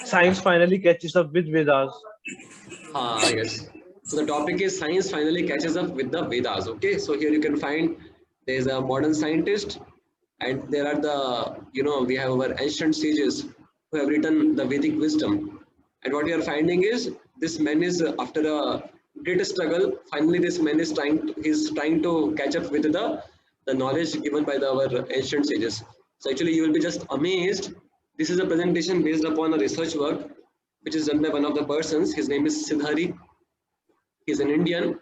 Science finally catches up with Vedas. Yes. So the topic is science finally catches up with the Vedas. Okay, so here you can find there is a modern scientist, and there are the we have our ancient sages who have written the Vedic wisdom. And what we are finding is this man is after a great struggle. Finally, this man is trying to catch up with the knowledge given by our ancient sages. So actually, you will be just amazed. This is a presentation based upon a research work which is done by one of the persons. His name is Siddhari. He's an Indian,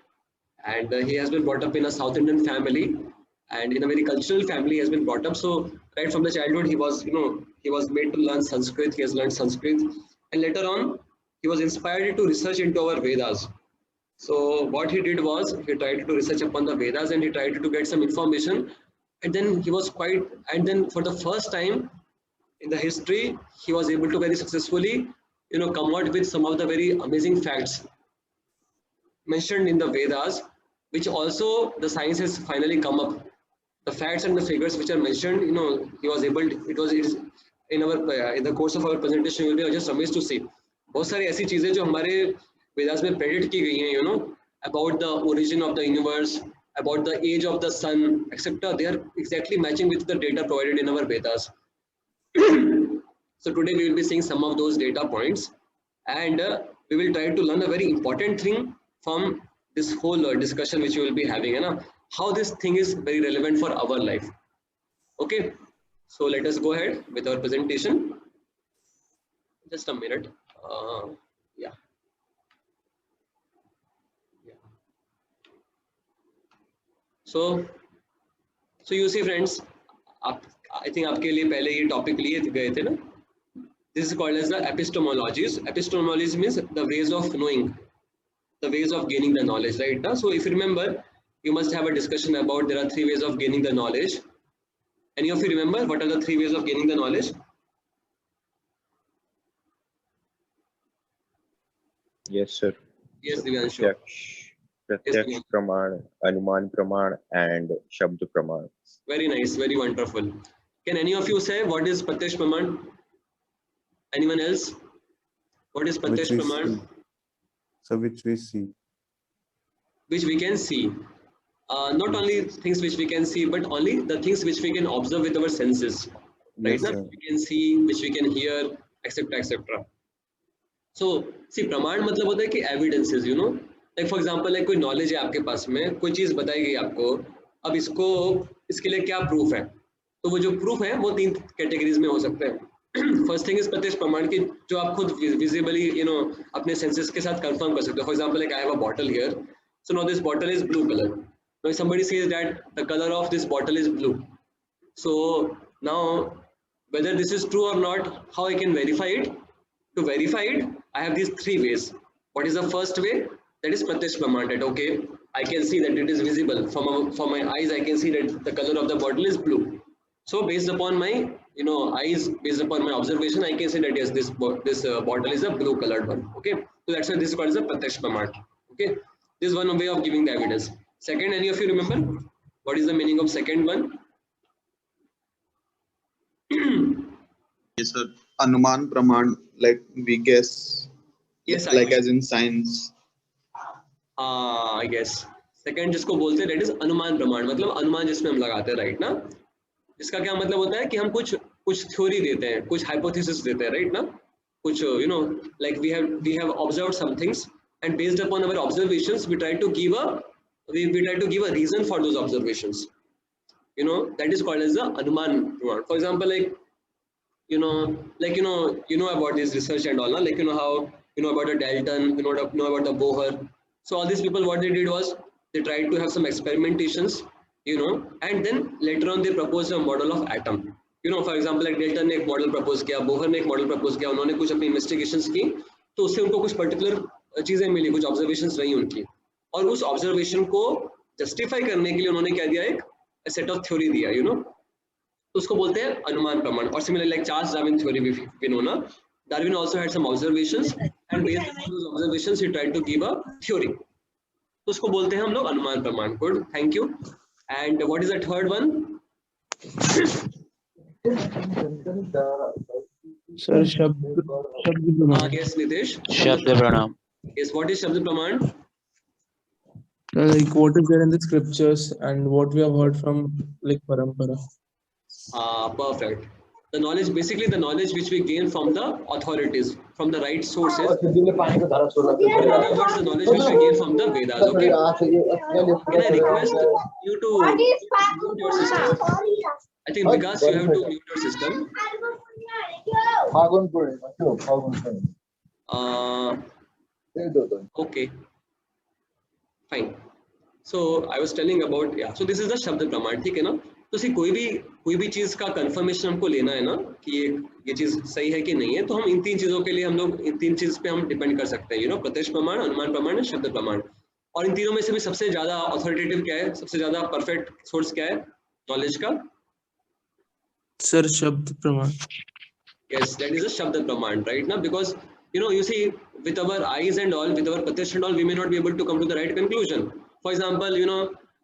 and he has been brought up in a South Indian family, and in a very cultural family he has been brought up. So right from the childhood, he was made to learn Sanskrit. He has learned Sanskrit, and later on, he was inspired to research into our Vedas. So what he did was he tried to research upon the Vedas, and he tried to get some information, and then he was quite, and then for the first time in the history, he was able to very successfully, come out with some of the very amazing facts mentioned in the Vedas, which also the science has finally come up. The facts and the figures which are mentioned, he was able to, it is in our in the course of our presentation, you will be just amazed to see. बहुत सारी ऐसी चीजें जो हमारे वेदास में predict की गई हैं, about the origin of the universe, about the age of the sun, etc. They are exactly matching with the data provided in our Vedas. So today we will be seeing some of those data points, and we will try to learn a very important thing from this whole discussion which we will be having, how this thing is very relevant for our life. Okay, so let us go ahead with our presentation. Just a minute. Yeah. So you see friends, I think आपके लिए पहले ये topic लिए गए थे ना. This is called as the epistemologies. Epistemology means the ways of knowing, the ways of gaining the knowledge, right? So if you remember, you must have a discussion about there are 3 ways of gaining the knowledge. Any of you remember what are the 3 ways of gaining the knowledge? Yes, sir. Yes, Divyanshu. Pratyaksh Praman, Anuman Praman, and Shabd Praman. Very nice, very wonderful. Can any of you say what is Pratyaksh Praman? Anyone else? What is Pratyaksh Praman? So which we see. Which we can see. Not only things which we can see, but only the things which we can observe with our senses. Right? Yes, We can see, which we can hear, etc. etc. So, see, praman मतलब होता है कि evidences, like for example, like कोई knowledge है आपके पास में, कोई चीज बताई गई आपको, अब इसके लिए क्या proof है? तो वो जो proof है वो 3 categories में हो सकते हैं. First thing is प्रत्यक्ष प्रमाण की जो आप खुद visibly, अपने senses के साथ confirm कर सकते हो. For example, like I have a bottle here, so now this bottle is blue color. Now if somebody says that the color of this bottle is blue, so now whether this is true or not, how I can verify it? To verify it, I have these 3 ways. What is the first way? That is pratyaksh praman. That okay, I can see that it is visible from my eyes. I can see that the color of the bottle is blue. So based upon my eyes, based upon my observation, I can say that yes, this bottle is a blue colored one. Okay, so that's why this is called as a pratyaksh praman. Okay, this is one way of giving the evidence. Second, any of you remember what is the meaning of second one? Yes, sir. Anuman Praman, like we guess. Yes, like as in science. I guess. Second जिसको बोलते हैं that is अनुमान प्रमाण, मतलब अनुमान जिसमें हम लगाते हैं, right ना? इसका क्या मतलब होता है कि हम कुछ थ्योरी देते हैं, कुछ हाइपोथेसिस देते हैं, right ना? कुछ like we have observed some things, and based upon our observations we try to give a reason for those observations. That is called as the anuman praman. For example, like about this research and all, like how about the Dalton, know about the Bohr. So all these people, what they did was they tried to have some experimentations, and then later on they proposed a model of atom. For example, like Dalton ने एक model propose किया, Bohr ने एक model propose किया, उन्होंने कुछ अपनी investigations की, तो उससे उनको कुछ particular चीजें मिली, कुछ observations रही उनकी, और उस observation को justify करने के लिए उन्होंने क्या दिया, एक set of theory दिया, तो उसको बोलते हैं अनुमान प्रमाण. और similarly, like Charles Darwin theory we know ना, Darwin also had some observations, and based on those observations he tried to give a theory. तो उसको बोलते हैं हम लोग अनुमान प्रमाण. Good, thank you. And what is the third one? Sir, शब्द प्रमाण. Yes, Nitesh. शब्द प्रमाण. Yes, what is Shabd Praman? Like what is there in the scriptures and what we have heard from like parampara. Perfect. The knowledge, basically the knowledge which we gain from the authorities, from the right sources. In other words, the knowledge which we gain from the Vedas. Okay. Can I request you to mute your system? I think because you have to mute your system. Okay. Fine. So I was telling about, yeah. So this is the शब्द प्रमाण, ठीक है ना? तो सी कोई भी चीज का कंफर्मेशन हमको लेना है ना कि ये चीज सही है कि नहीं है, तो हम इन तीन चीजों के लिए हम लोग इन तीन चीज पे हम डिपेंड कर सकते हैं, यू नो, प्रत्यक्ष प्रमाण, अनुमान प्रमाण, शब्द प्रमाण. और इन तीनों में से भी सबसे ज्यादा ऑथोरिटेटिव क्या है, सबसे ज्यादा परफेक्ट सोर्स क्या है नॉलेज का? Sir, शब्द प्रमाण. Yes, that is a Shabda Praman, right? Now, because you see, with our eyes and all, with our Pratyaksh and all, we may not be able to come to the right conclusion. For example,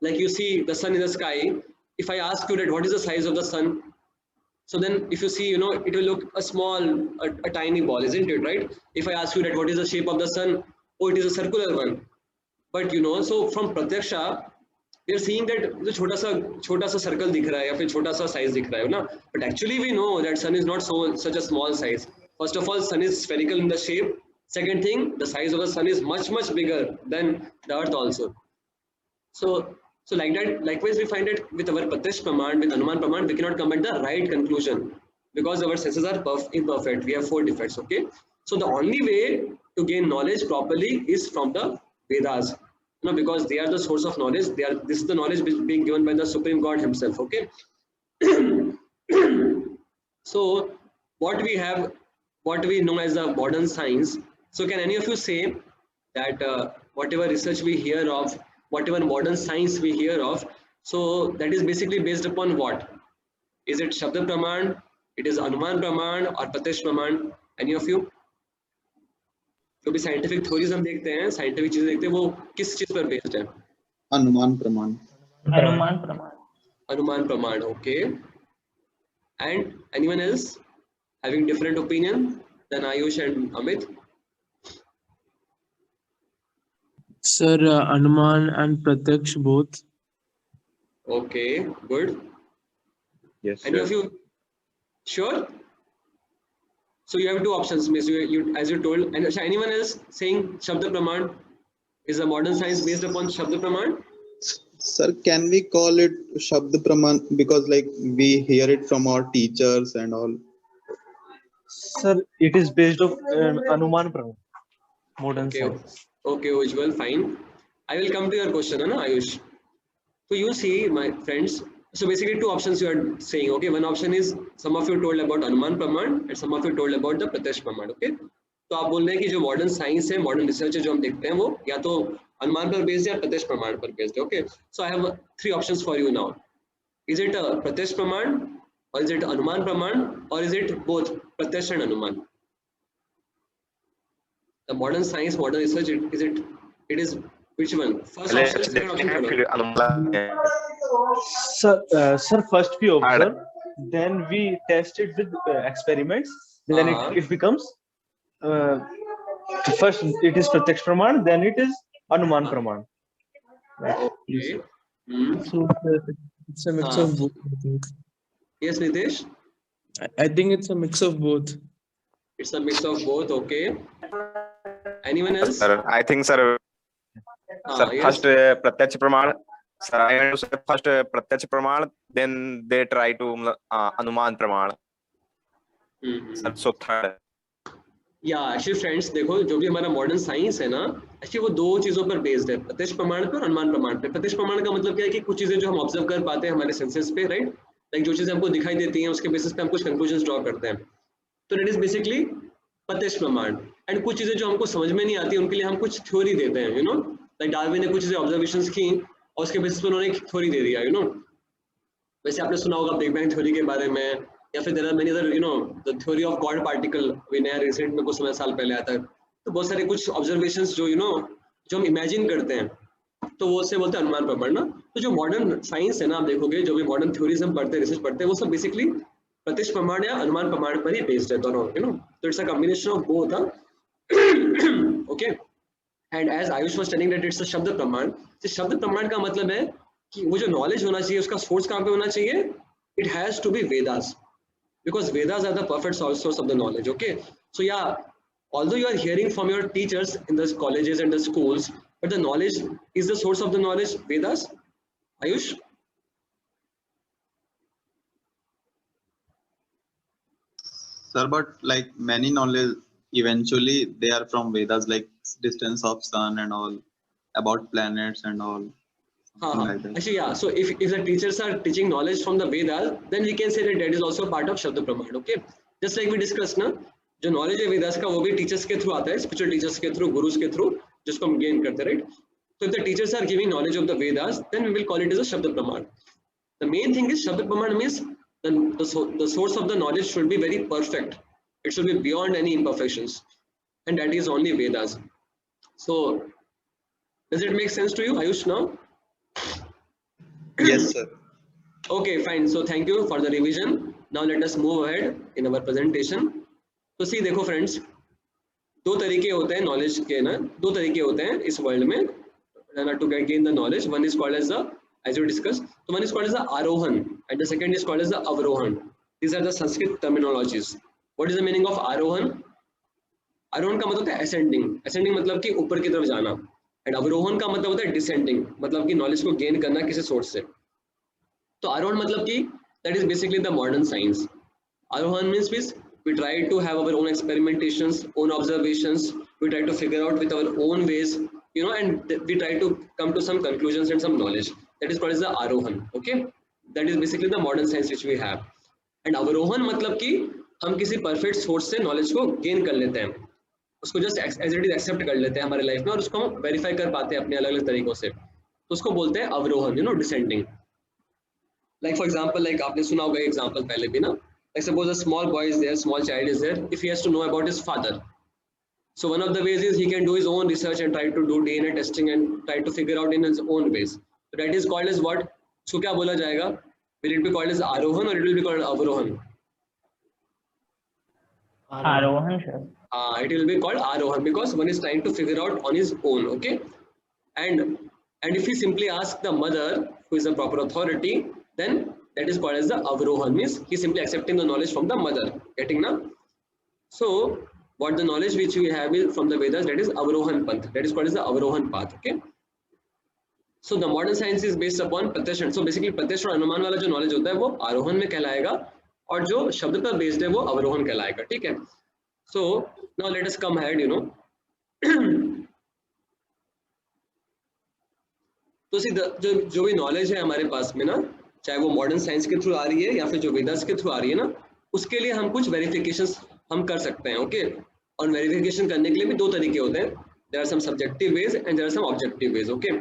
like you see the sun in the sky. If I ask you that what is the size of the sun, so then if you see, it will look a tiny ball, isn't it, right? If I ask you that what is the shape of the sun, oh, it is a circular one. But so from Pratyaksha, we are seeing that the छोटा सा circle दिख रहा है या फिर छोटा सा size दिख रहा है ना, but actually we know that sun is not such a small size. First of all, sun is spherical in the shape. Second thing, the size of the sun is much bigger than the earth also. So like that, likewise we find that with our Pratyaksh Praman, with Anuman Praman, we cannot come at the right conclusion because our senses are imperfect. We have 4 defects. Okay, so the only way to gain knowledge properly is from the Vedas. Because they are the source of knowledge. This is the knowledge being given by the Supreme God Himself. Okay. So what we know as the modern science. So can any of you say that whatever research we hear of, whatever modern science we hear of, so that is basically based upon what? Is it Shabda Praman? It is Anuman Praman or Pratyaksh Praman? Any of you? जो भी scientific theories हम देखते हैं, scientific चीजें देखते हैं, वो किस चीज पर बेस्ड है? अनुमान praman. Anuman praman. Okay. And anyone else having different opinion than Ayush and Amit? Sir, Anuman and Pratyaksh both. Okay, good. Yes, Any sir. of you sure? So you have 2 options, miss. You as you told. And anyone else saying Shabda Praman is a modern science based upon Shabda Praman? Sir, can we call it Shabd Praman because like we hear it from our teachers and all? Sir, it is based on Anuman Praman, modern science. Okay, Ujjwal, fine. I will come to your question, Ayush. So you see, my friends, so basically 2 options you are saying. Okay, one option is some of you told about Anuman Praman and some of you told about the Pratyaksh Praman. Okay, तो आप बोल रहे हैं कि जो modern science है, modern research है जो हम देखते हैं, वो या तो अनुमान पर बेस्ड है या प्रत्यक्ष प्रमाण पर बेस्ड है. Okay, so I have 3 options for you now. Is it प्रत्यक्ष प्रमाण or is it Anuman Praman or is it both Pratyaksh and Anuman? The modern science, modern research, it is which one? First option, second option. Sir, first we observe, then we test it with experiments, then it becomes first it is Pratyaksh Praman, then it is Anuman Praman. Okay. So it's a mix of both, I think. Yes, Nitesh? I think it's a mix of both. It's a mix of both. Okay. Anyone else? Sir, I think, sir, yes. first Pratyaksh Praman. Sir, I want to say first Pratyaksh Praman, then they try to Anuman Praman. Sir, so third. या actually friends देखो, जो भी हमारा modern science है ना, actually वो 2 चीजों पर बेस्ड है, प्रत्यक्ष प्रमाण पर, अनुमान प्रमाण पर. प्रत्यक्ष प्रमाण का मतलब क्या है कि कुछ चीजें जो हम ऑब्जर्व कर पाते हैं हमारे सेंसेस पे, राइट, लाइक जो चीजें हमको दिखाई देती हैं उसके बेसिस पे हम कुछ कंक्लूजन्स ड्रॉ करते हैं, तो दैट इज बेसिकली प्रत्यक्ष प्रमाण. एंड कुछ चीजें जो हमको समझ में नहीं आती उनके लिए हम कुछ थ्योरी देते हैं, यू नो, लाइक डार्विन ने कुछ चीजें ऑब्जर्वेशंस की और उसके बेसिस पर उन्होंने एक थ्योरी दे दिया, यू नो. वैसे आपने सुना होगा बिग बैंग थ्योरी के बारे में, या फिर there are many other, you know, the theory of God particle, वे नया रिसेंट में कुछ समय साल पहले आया था. तो बहुत सारे कुछ ऑब्जर्वेशंस जो, यू नो, जो हम इमेजिन करते हैं, तो वो उससे बोलते हैं अनुमान प्रमाण ना. तो जो मॉडर्न साइंस है ना, आप देखोगे जो भी मॉडर्न थ्योरीज हम पढ़ते हैं, रिसर्च पढ़ते हैं, वो सब बेसिकली प्रत्यक्ष प्रमाण या अनुमान प्रमाण पर ही बेस्ड है दोनों, यू नो, तो it's a combination of both, okay. And as Ayush was telling that it's a shabd praman, तो शब्द प्रमाण का मतलब है कि वो जो नॉलेज होना चाहिए उसका सोर्स कहाँ पे होना चाहिए, it has to be Vedas, because Vedas are the perfect source of the knowledge, okay? So yeah, although you are hearing from your teachers in the colleges and the schools, but the knowledge is the source of the knowledge, Vedas. Ayush? Sir, but like many knowledge, eventually they are from Vedas, like distance of sun and all, about planets and all. Something like that. Actually, yeah. So if the teachers are teaching knowledge from the Vedas, then we can say that that is also part of Shabda Praman, okay? Just like we discussed ना, जो knowledge है Vedas का वो भी teachers के through आता है, spiritual teachers के through, gurus के through, जिसको हम gain करते हैं, right? So if the teachers are giving knowledge of the Vedas, then we will call it as a Shabda Praman. The main thing is Shabda Praman means the source of the knowledge should be very perfect. It should be beyond any imperfections, and that is only Vedas. So does it make sense to you, Ayush, now? Yes, sir. Okay, fine. So thank you for the revision. Now let us move ahead in our presentation. तो see देखो friends, दो तरीके होते हैं knowledge के ना, दो तरीके होते हैं इस world में to gain the knowledge. One is called as the, as we discussed, so one is called as the Arohan and the second is called as the Avrohan. These are the Sanskrit terminologies. What is the meaning of Arohan? Arohan का मतलब होता है ascending. Ascending मतलब कि ऊपर की तरफ जाना. एंड अवरोहन का मतलब होता है डिसेंडिंग, मतलब कि नॉलेज को गेन करना किसी सोर्स से. तो आरोहण मतलब कि that is basically the modern science. आरोहण means we try to have our own experimentations, own observations, we try to figure out with our own ways, you know, and we try to come to some conclusions and some knowledge. That is called as the Arohan, okay? That is basically the modern science which we have. And Avrohan मतलब कि हम किसी perfect source से knowledge को gain कर लेते हैं, उसको just as it is accept कर लेते हैं हमारे लाइफ में और उसको हम वेरीफाई कर पाते हैं अपने अलग अलग तरीकों से, तो उसको बोलते हैं अवरोहन, you know, descending. Like for example, like आपने सुना होगा एग्जांपल पहले भी ना, like suppose a small boy is there, small child is there, if he has to know about his father, so one of the ways is he can do his own research and try to do DNA testing and try to figure out in his own ways. So that is called as what, so क्या बोला जाएगा, will it be called as Arohan or it will be called Avrohan? Arohan, sir. It will be called Arohan because one is trying to figure out on his own, okay? And if we simply ask the mother, who is a proper authority, then that is called as the Avrohan, means he is simply accepting the knowledge from the mother. Getting now? So what the knowledge which we have is from the Vedas, that is Avrohan Panth. That is called as the Avrohan path, okay? So the modern science is based upon Pratyaksh. So basically Pratyaksh और अनुमान वाला जो knowledge होता है वो आरोहन में कहलाएगा और जो शब्द पर based है वो अवरोहन कहलाएगा, ठीक है? So now let us come ahead, you know. तो सी जो भी नॉलेज है हमारे पास में ना, चाहे वो मॉडर्न साइंस के थ्रू आ रही है या फिर जो वेदास के थ्रू आ रही है ना, उसके लिए हम कुछ वेरिफिकेशंस हम कर सकते हैं, ओके? और वेरिफिकेशन करने के लिए भी दो तरीके होते हैं. There are some subjective ways and there are some objective ways, okay?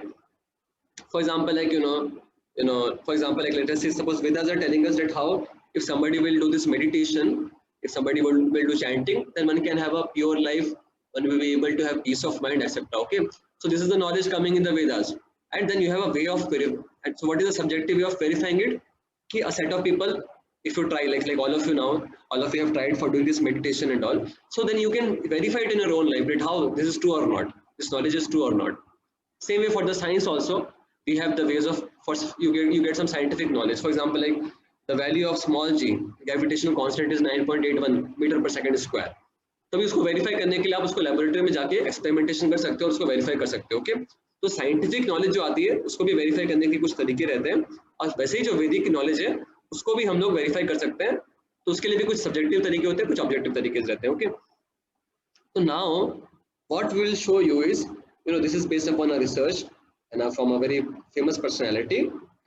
For example like you know for example like let us say suppose Vedas are telling us that how if somebody will do this meditation, if somebody will do chanting, then one can have a pure life, one will be able to have peace of mind, etc. Okay, so this is the knowledge coming in the Vedas, and then you have a way of and so what is the subjective way of verifying it? Ki a set of people, if you try like all of you now, all of you have tried for doing this meditation and all, so then you can verify it in your own life that how this is true or not, this knowledge is true or not. Same way for the science also, we have the ways of first you get some scientific knowledge. For example, like the value of small g, gravitational constant is 9.81 meter per second square. तभी उसको verify करने के लिए आप उसको laboratory में जाके experimentation कर सकते हो और उसको वेरीफाई कर सकते हो, ओके? तो साइंटिफिक नॉलेज जो आती है उसको भी वेरीफाई करने के कुछ तरीके रहते हैं, और वैसे ही जो वैदिक नॉलेज है उसको भी हम लोग वेरीफाई कर सकते हैं, तो उसके लिए भी कुछ सब्जेक्टिव तरीके होते हैं, कुछ ऑब्जेक्टिव तरीके रहते हैं, ओके? तो now what we will show you is, you know, this is based upon a research and from a very famous personality,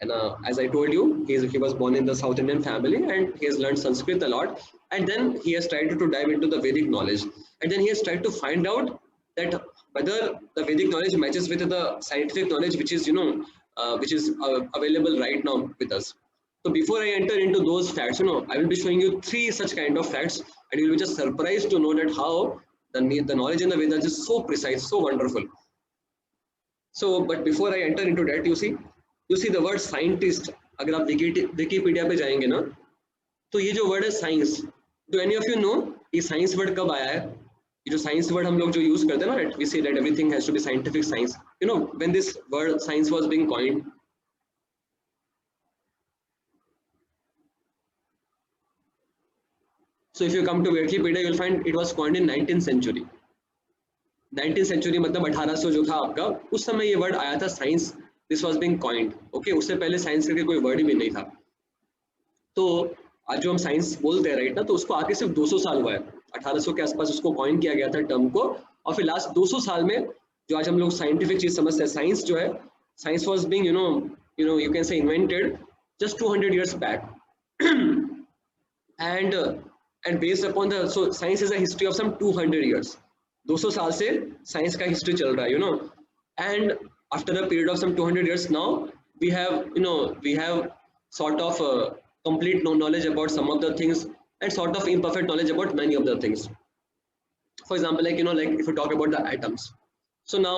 and as I told you, he was born in the South Indian family and he has learned Sanskrit a lot, and then he has tried to dive into the Vedic knowledge, and then he has tried to find out that whether the Vedic knowledge matches with the scientific knowledge which is available right now with us. So before I enter into those facts, you know, I will be showing you 3 such kind of facts, and you will be just surprised to know that how the knowledge in the Vedas is so precise, so wonderful. So, but before I enter into that, you see the word scientist. अगर आप Wikipedia पे जाएंगे ना, तो ये जो word है science, do any of you know ये साइंस वर्ड कब आया है? ये जो साइंस वर्ड हम लोग जो यूज करते हैं ना, we say that everything has to be scientific science, you know when this word science was being coined. So if you come to Wikipedia, you will find it was coined in 19th century. 19th century मतलब 1800 जो था आपका, उस समय ये word आया था science. This was being coined. Okay, उससे पहले साइंस करके कोई वर्ड भी नहीं था. तो आज जो हम साइंस बोलते हैं राइट ना, तो उसको आके सिर्फ 200 साल हुआ है. 1800 के आसपास उसको कॉइन किया गया था टर्म को, और फिर लास्ट 200 साल में जो आज हम लोग साइंटिफिक चीज समझते हैं, साइंस जो है, science was being you can say invented just 200 years back. and based upon the, so science is a history of some 200 years. 200 साल से साइंस का हिस्ट्री चल रहा है, and after a period of some 200 years now we have sort of complete knowledge about some of the things and sort of imperfect knowledge about many of the things. For example, like if you talk about the atoms, so now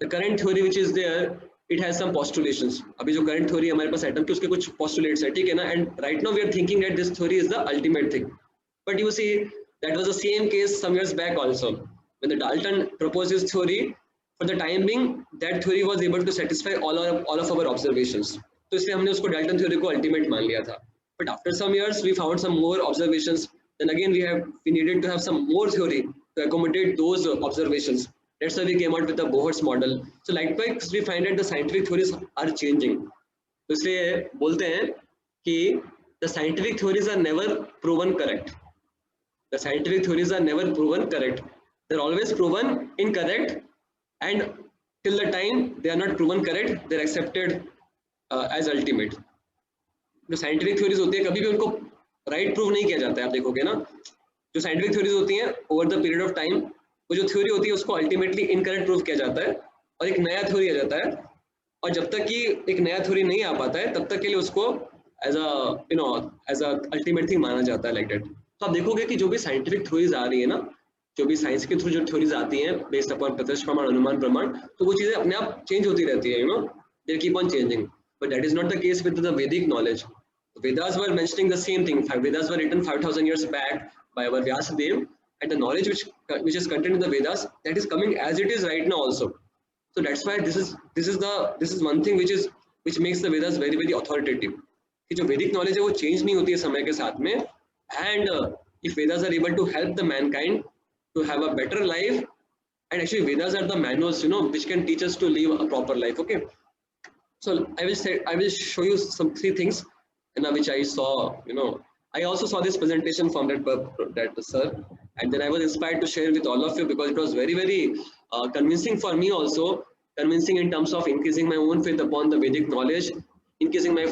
the current theory which is there, it has some postulations. अभी जो current theory है हमारे पास atom की, उसके कुछ postulates है, ठीक है ना, and right now we are thinking that this theory is the ultimate thing. But you see, that was the same case some years back also. When the Dalton proposed his theory, for the time being, that theory was able to satisfy all of our observations. तो इसलिए हमने उसको Dalton theory को ultimate मान लिया था. But after some years, we found some more observations. Then again, we needed to have some more theory to accommodate those observations. That's why we came out with the Bohr's model. So likewise, we find that the scientific theories are changing. तो इसलिए बोलते हैं कि the scientific theories are never proven correct. The scientific theories are never proven correct. They're always proven incorrect, and till the time they are not proven correct, they're accepted as ultimate. जो scientific theories होती है, कभी भी उनको right prove नहीं किया जाता है. आप देखोगे ना, जो scientific theories होती हैं, over the period of time, वो जो theory होती है उसको ultimately incorrect prove किया जाता है, और एक नया theory आ जाता है. और जब तक कि एक नया theory नहीं आ पाता है, तब तक के लिए उसको as a ultimate thing माना जाता है, like that. तो आप देखोगे कि जो भी साइंटिफिक थ्योरीज आ रही है ना, जो भी साइंस के थ्रू जो थ्योरीज आती हैं बेस्ड अपॉन प्रत्यक्ष प्रमाण, अनुमान प्रमाण, तो वो चीजें अपने आप चेंज होती रहती है, they keep on changing. But that is not the case with the वैदिक knowledge. Vedas were mentioning the same thing. Vedas were written 5,000 years back by our Vyasadeva, and the knowledge which is contained in the Vedas, that is coming as it is right now also. So that's why this is one thing which makes the Vedas very very authoritative. कि जो वैदिक knowledge है वो change नहीं होती है समय के साथ में. And if Vedas are able to help the mankind to have a better life, and actually Vedas are the manuals, which can teach us to live a proper life. Okay, so I will show you some 3 things, which I saw. I also saw this presentation from that sir, and then I was inspired to share with all of you because it was very very convincing for me also, convincing in terms of increasing my own faith upon the Vedic knowledge, increasing my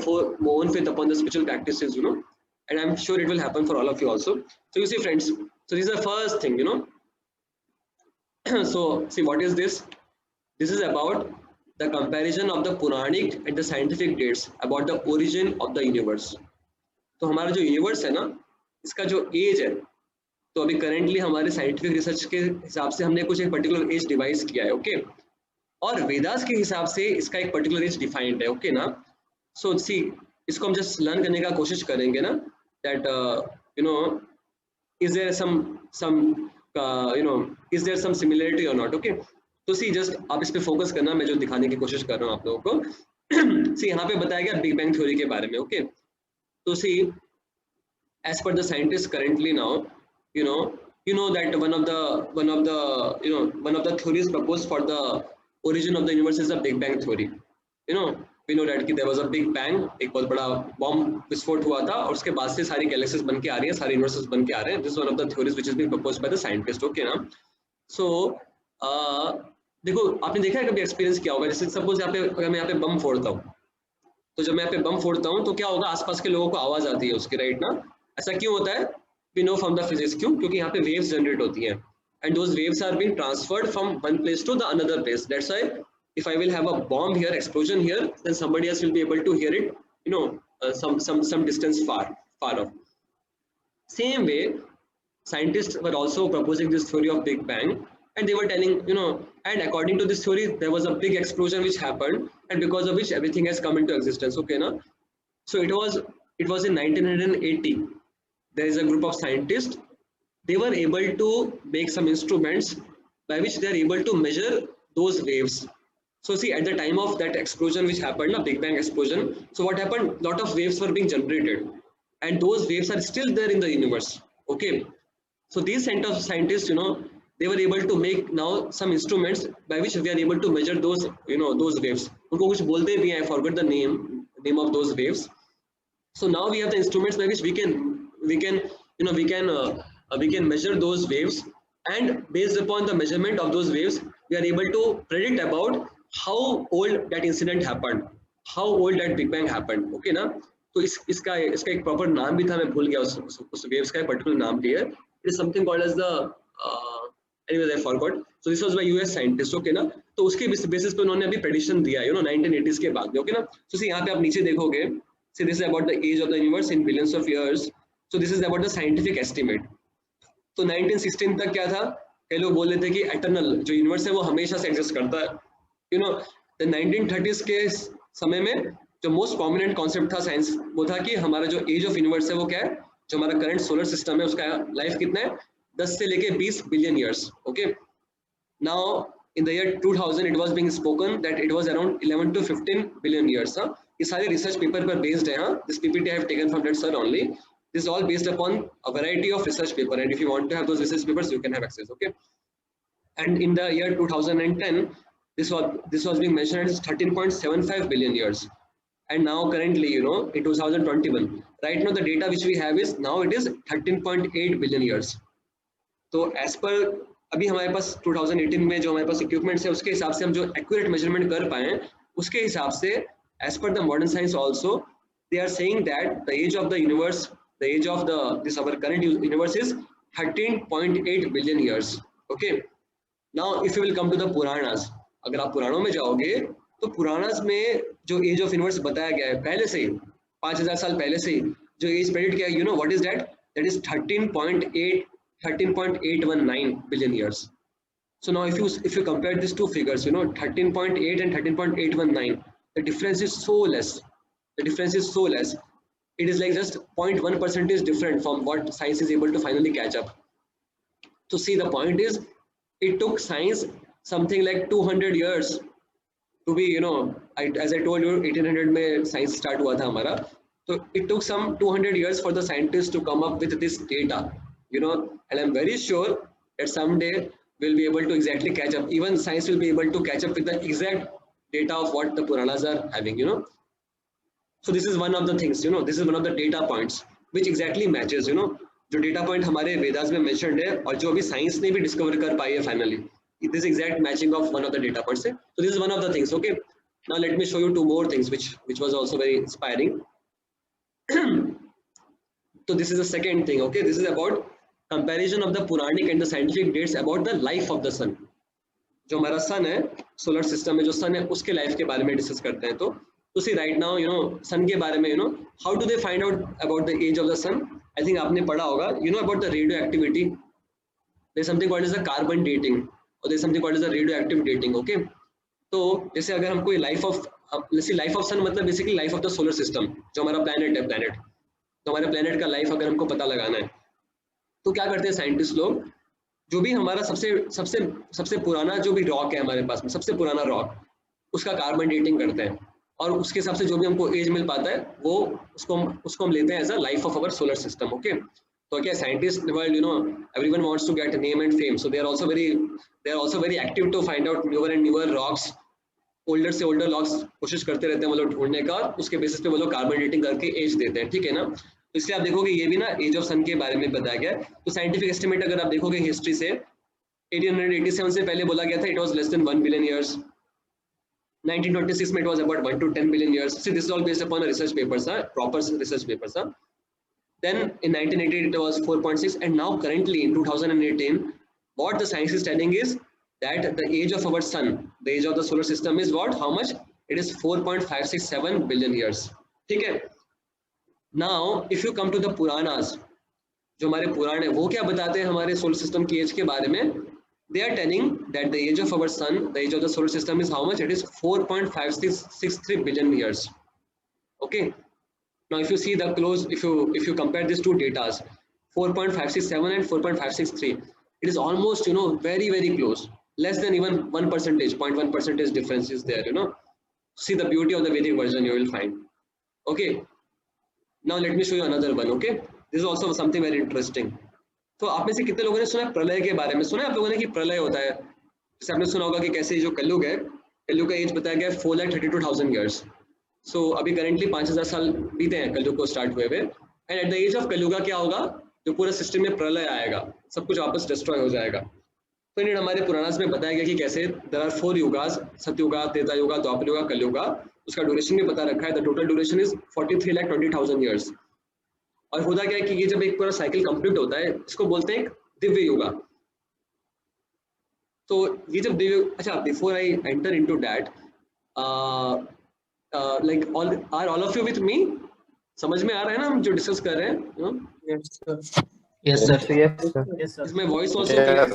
own faith upon the spiritual practices, and I'm sure it will happen for all of you also. So you see friends, so this is the first thing, so see, what is this? This is about the comparison of the Puranic and the scientific dates about the origin of the universe. तो हमारा जो universe है ना, इसका जो as है, तो अभी करेंटली हमारे साइंटिफिक रिसर्च के हिसाब से हमने कुछ एक पर्टिकुलर एज डिवाइस किया है. ओके, और वेदास के हिसाब से इसका एक पर्टिकुलर एज डिफाइंड है. ओके ना, सो सी, इसको हम जस्ट लर्न करने का कोशिश करेंगे ना, that is there some is there some similarity or not. Okay, तो सी जस्ट आप इस पे फोकस करना, मैं जो दिखाने की कोशिश कर रहा हूँ आप लोगों को. सी यहाँ पे बताया गया बिग बैंग थ्योरी के बारे में. ओके, तो सी, as per the scientists currently now, that one of the theories proposed for the origin of the universe is the Big Bang theory. We know that there was a big bang, एक बहुत बड़ा bomb विस्फोट हुआ था, और उसके बाद से सारी गैलेक्सीज बन के आ रही हैं, सारे यूनिवर्सेस बन के आ रहे हैं. This one of the theories which is being proposed by the scientist. Okay ना, सो देखो, आपने देखा है कभी एक्सपीरियंस क्या होगा, जैसे सपोज अगर मैं यहाँ पे बम फोड़ता हूँ, तो जब मैं यहाँ पे बम फोड़ता हूँ तो क्या होगा, आसपास के लोगों को आवाज आती है उसकी, राइट ना. ऐसा क्यों होता है? We know from the physics. क्यों? क्योंकि यहाँ पे वेव्स जनरेट होती हैं, and those waves are being transferred from one place to the another place. That's why if I will have a bomb here, explosion here, then somebody else will be able to hear it, some distance far off. Same way, scientists were also proposing this theory of Big Bang, and they were telling, and according to this theory, there was a big explosion which happened, and because of which everything has come into existence. Okay, na? So it was in 1980 there is a group of scientists. They were able to make some instruments by which they are able to measure those waves. So see, at the time of that explosion which happened, a Big Bang explosion, so what happened? A lot of waves were being generated, and those waves are still there in the universe. Okay, so these scientists, they were able to make now some instruments by which we are able to measure those, those waves. उनको कुछ बोलते भी हैं, I forgot the name of those waves. So now we have the instruments by which we can measure those waves, and based upon the measurement of those waves, we are able to predict about how old that incident happened, how old that Big Bang happened. Okay ना? तो इसका एक proper नाम भी था, मैं भूल गया उस waves का particular नाम भी है. It is something called as the anyways I forgot. So this was by US scientist. Okay ना? तो उसके basis पे उन्होंने अभी prediction दिया, 1980s के बाद. Okay ना? So see यहाँ पे आप नीचे देखोगे. See, this is about the age of the universe in billions of years. So this is about the scientific estimate. तो 1916 तक क्या था? कई लोग बोल रहे थे कि eternal जो universe है वो हमेशा से exist करता है. The 1930s के समय में जो most prominent concept था science, वो था कि हमारा जो age of universe है वो क्या है? जो हमारा current solar system है उसका life कितना है? 10 से लेके 20 billion years. Okay. Now in the year 2000 it was being spoken that it was around 11 to 15 billion years. ये सारे research paper पर based है. This PPT I have taken from that sir only. This is all based upon a variety of research paper, and if you want to have those research papers, you can have access. Okay. And in the year 2010, this was being mentioned as 13.75 billion years. And now currently, in 2021, right now the data which we have is now it is 13.8 billion years. So as per अभी हमारे पास 2018 में जो हमारे पास equipments है उसके हिसाब से हम जो accurate measurement कर पाए उसके हिसाब से as per the modern science also they are saying that the age of the universe, the age of this our current universe is 13.8 billion years. Okay. Now if you will come to the Puranas, अगर आप पुराणों में जाओगे तो पुराणास में जो as of universe बताया गया है पहले से ही 5000 साल पहले से ही जो एज प्रेडिक्ट किया है, what is that is 13.819 billion years. So now if you compare these two figures, 13.8 and 13.819, the difference is so less. It is like just 0.1% is different from what science is able to finally catch up. So see, the point is it took science something like 200 years to be, as I told you, 1800 में science start हुआ था हमारा. So it took some 200 years for the scientists to come up with this data, and I'm very sure that someday we'll be able to exactly catch up. Even science will be able to catch up with the exact data of what the Puranas are having, So this is one of the things, this is one of the data points which exactly matches, जो data point हमारे वेदास में mentioned है और जो अभी science ने भी discover कर पाई है finally. This exact matching of one of the data points. So this is one of the things. Okay. Now let me show you two more things which was also very inspiring. So this is the second thing. Okay. This is about comparison of the Puranic and the scientific dates about the life of the sun. जो हमारा sun है, solar system में जो sun है उसके life के बारे में discuss करते हैं. तो see right now, sun के बारे में, how do they find out about the age of the sun? I think आपने पढ़ा होगा. About the radioactivity. There's something called as the carbon dating. और there's something called as the radioactive dating. Okay. तो जैसे अगर हमको life of सन मतलब basically life of the solar system, जो हमारा प्लैनेट है, तो हमारे प्लैनेट का लाइफ अगर हमको पता लगाना है तो क्या करते हैं साइंटिस्ट लोग, जो भी हमारा सबसे पुराना जो भी रॉक है हमारे पास में, सबसे पुराना रॉक, उसका कार्बन डेटिंग करते हैं और उसके हिसाब से जो भी हमको एज मिल पाता है वो उसको हम लेते हैं as a life of our solar system. Okay. तो क्या scientist world, everyone wants to get a name and fame, so they are also very active to find out newer and newer rocks, older से older rocks कोशिश करते रहते हैं वो लोग ढूंढने का, उसके बेसिस पे वो लोग कार्बन डेटिंग करके एज देते हैं. ठीक है ना. तो इसलिए आप देखोगे ये भी ना एज ऑफ सन के बारे में बताया गया. तो साइंटिफिक एस्टिमेट अगर आप देखोगे हिस्ट्री से 1887 से पहले बोला गया था it was less than 1 billion years. 1926 में it was about 1 to 10 billion years. See, this is all based upon a research papers, proper research papers. Then in 1988 it was 4.6, and now currently in 2018 what the science is telling is that the age of our sun, the age of the solar system is what? How much? It is 4.567 billion years. ठीक है. Now if you come to the Puranas, जो हमारे पुराण है वो क्या बताते हैं हमारे सोलर सिस्टम की एज के बारे में? They are telling that the age of our sun, the age of the solar system is how much? It is 4.5663 billion years. Okay. Now if you see the close, if you compare these two datas, 4.567 and 4.563. It is almost, you know, very, very close. Less than even 1%, 0.1% difference is there, you know. See the beauty of the Vedic version you will find. Okay. Now let me show you another one. Okay. This is also something very interesting. तो आप में से कितने लोगों ने सुना प्रलय के बारे में? सुना आप लोगों ने कि प्रलय होता है? जैसे आपने सुना होगा कि कैसे जो कलयुग है, कलयुग का एज बताया गया 4,32,000 years. So अभी करंटली 5,000 साल बीते हैं कलयुग को स्टार्ट हुए हुए. And at the age of Kalyuga क्या होगा? जो पूरा सिस्टम में प्रलय आएगा, सब कुछ वापस डिस्ट्रॉय हो जाएगा. तो इन्हें हमारे पुराणास में बताया गया कि कैसे देयर आर 4 युगास, सतयुगा, त्रेता युगा, द्वापर युगा, कलयुगा. उसका ड्यूरेशन भी पता रखा है. The total duration is 43,20,000 years. और होता क्या है कि ये जब एक पूरा साइकिल कंप्लीट होता है, इसको बोलते हैं दिव्य युगा. तो ये जब दिव्य, अच्छा, before I enter into that, like all of you with me? समझ में आ रहा है ना हम जो डिस्कस कर रहे हैं? Yes, sir. Yes, sir. Yes, sir. Is my voice also clear?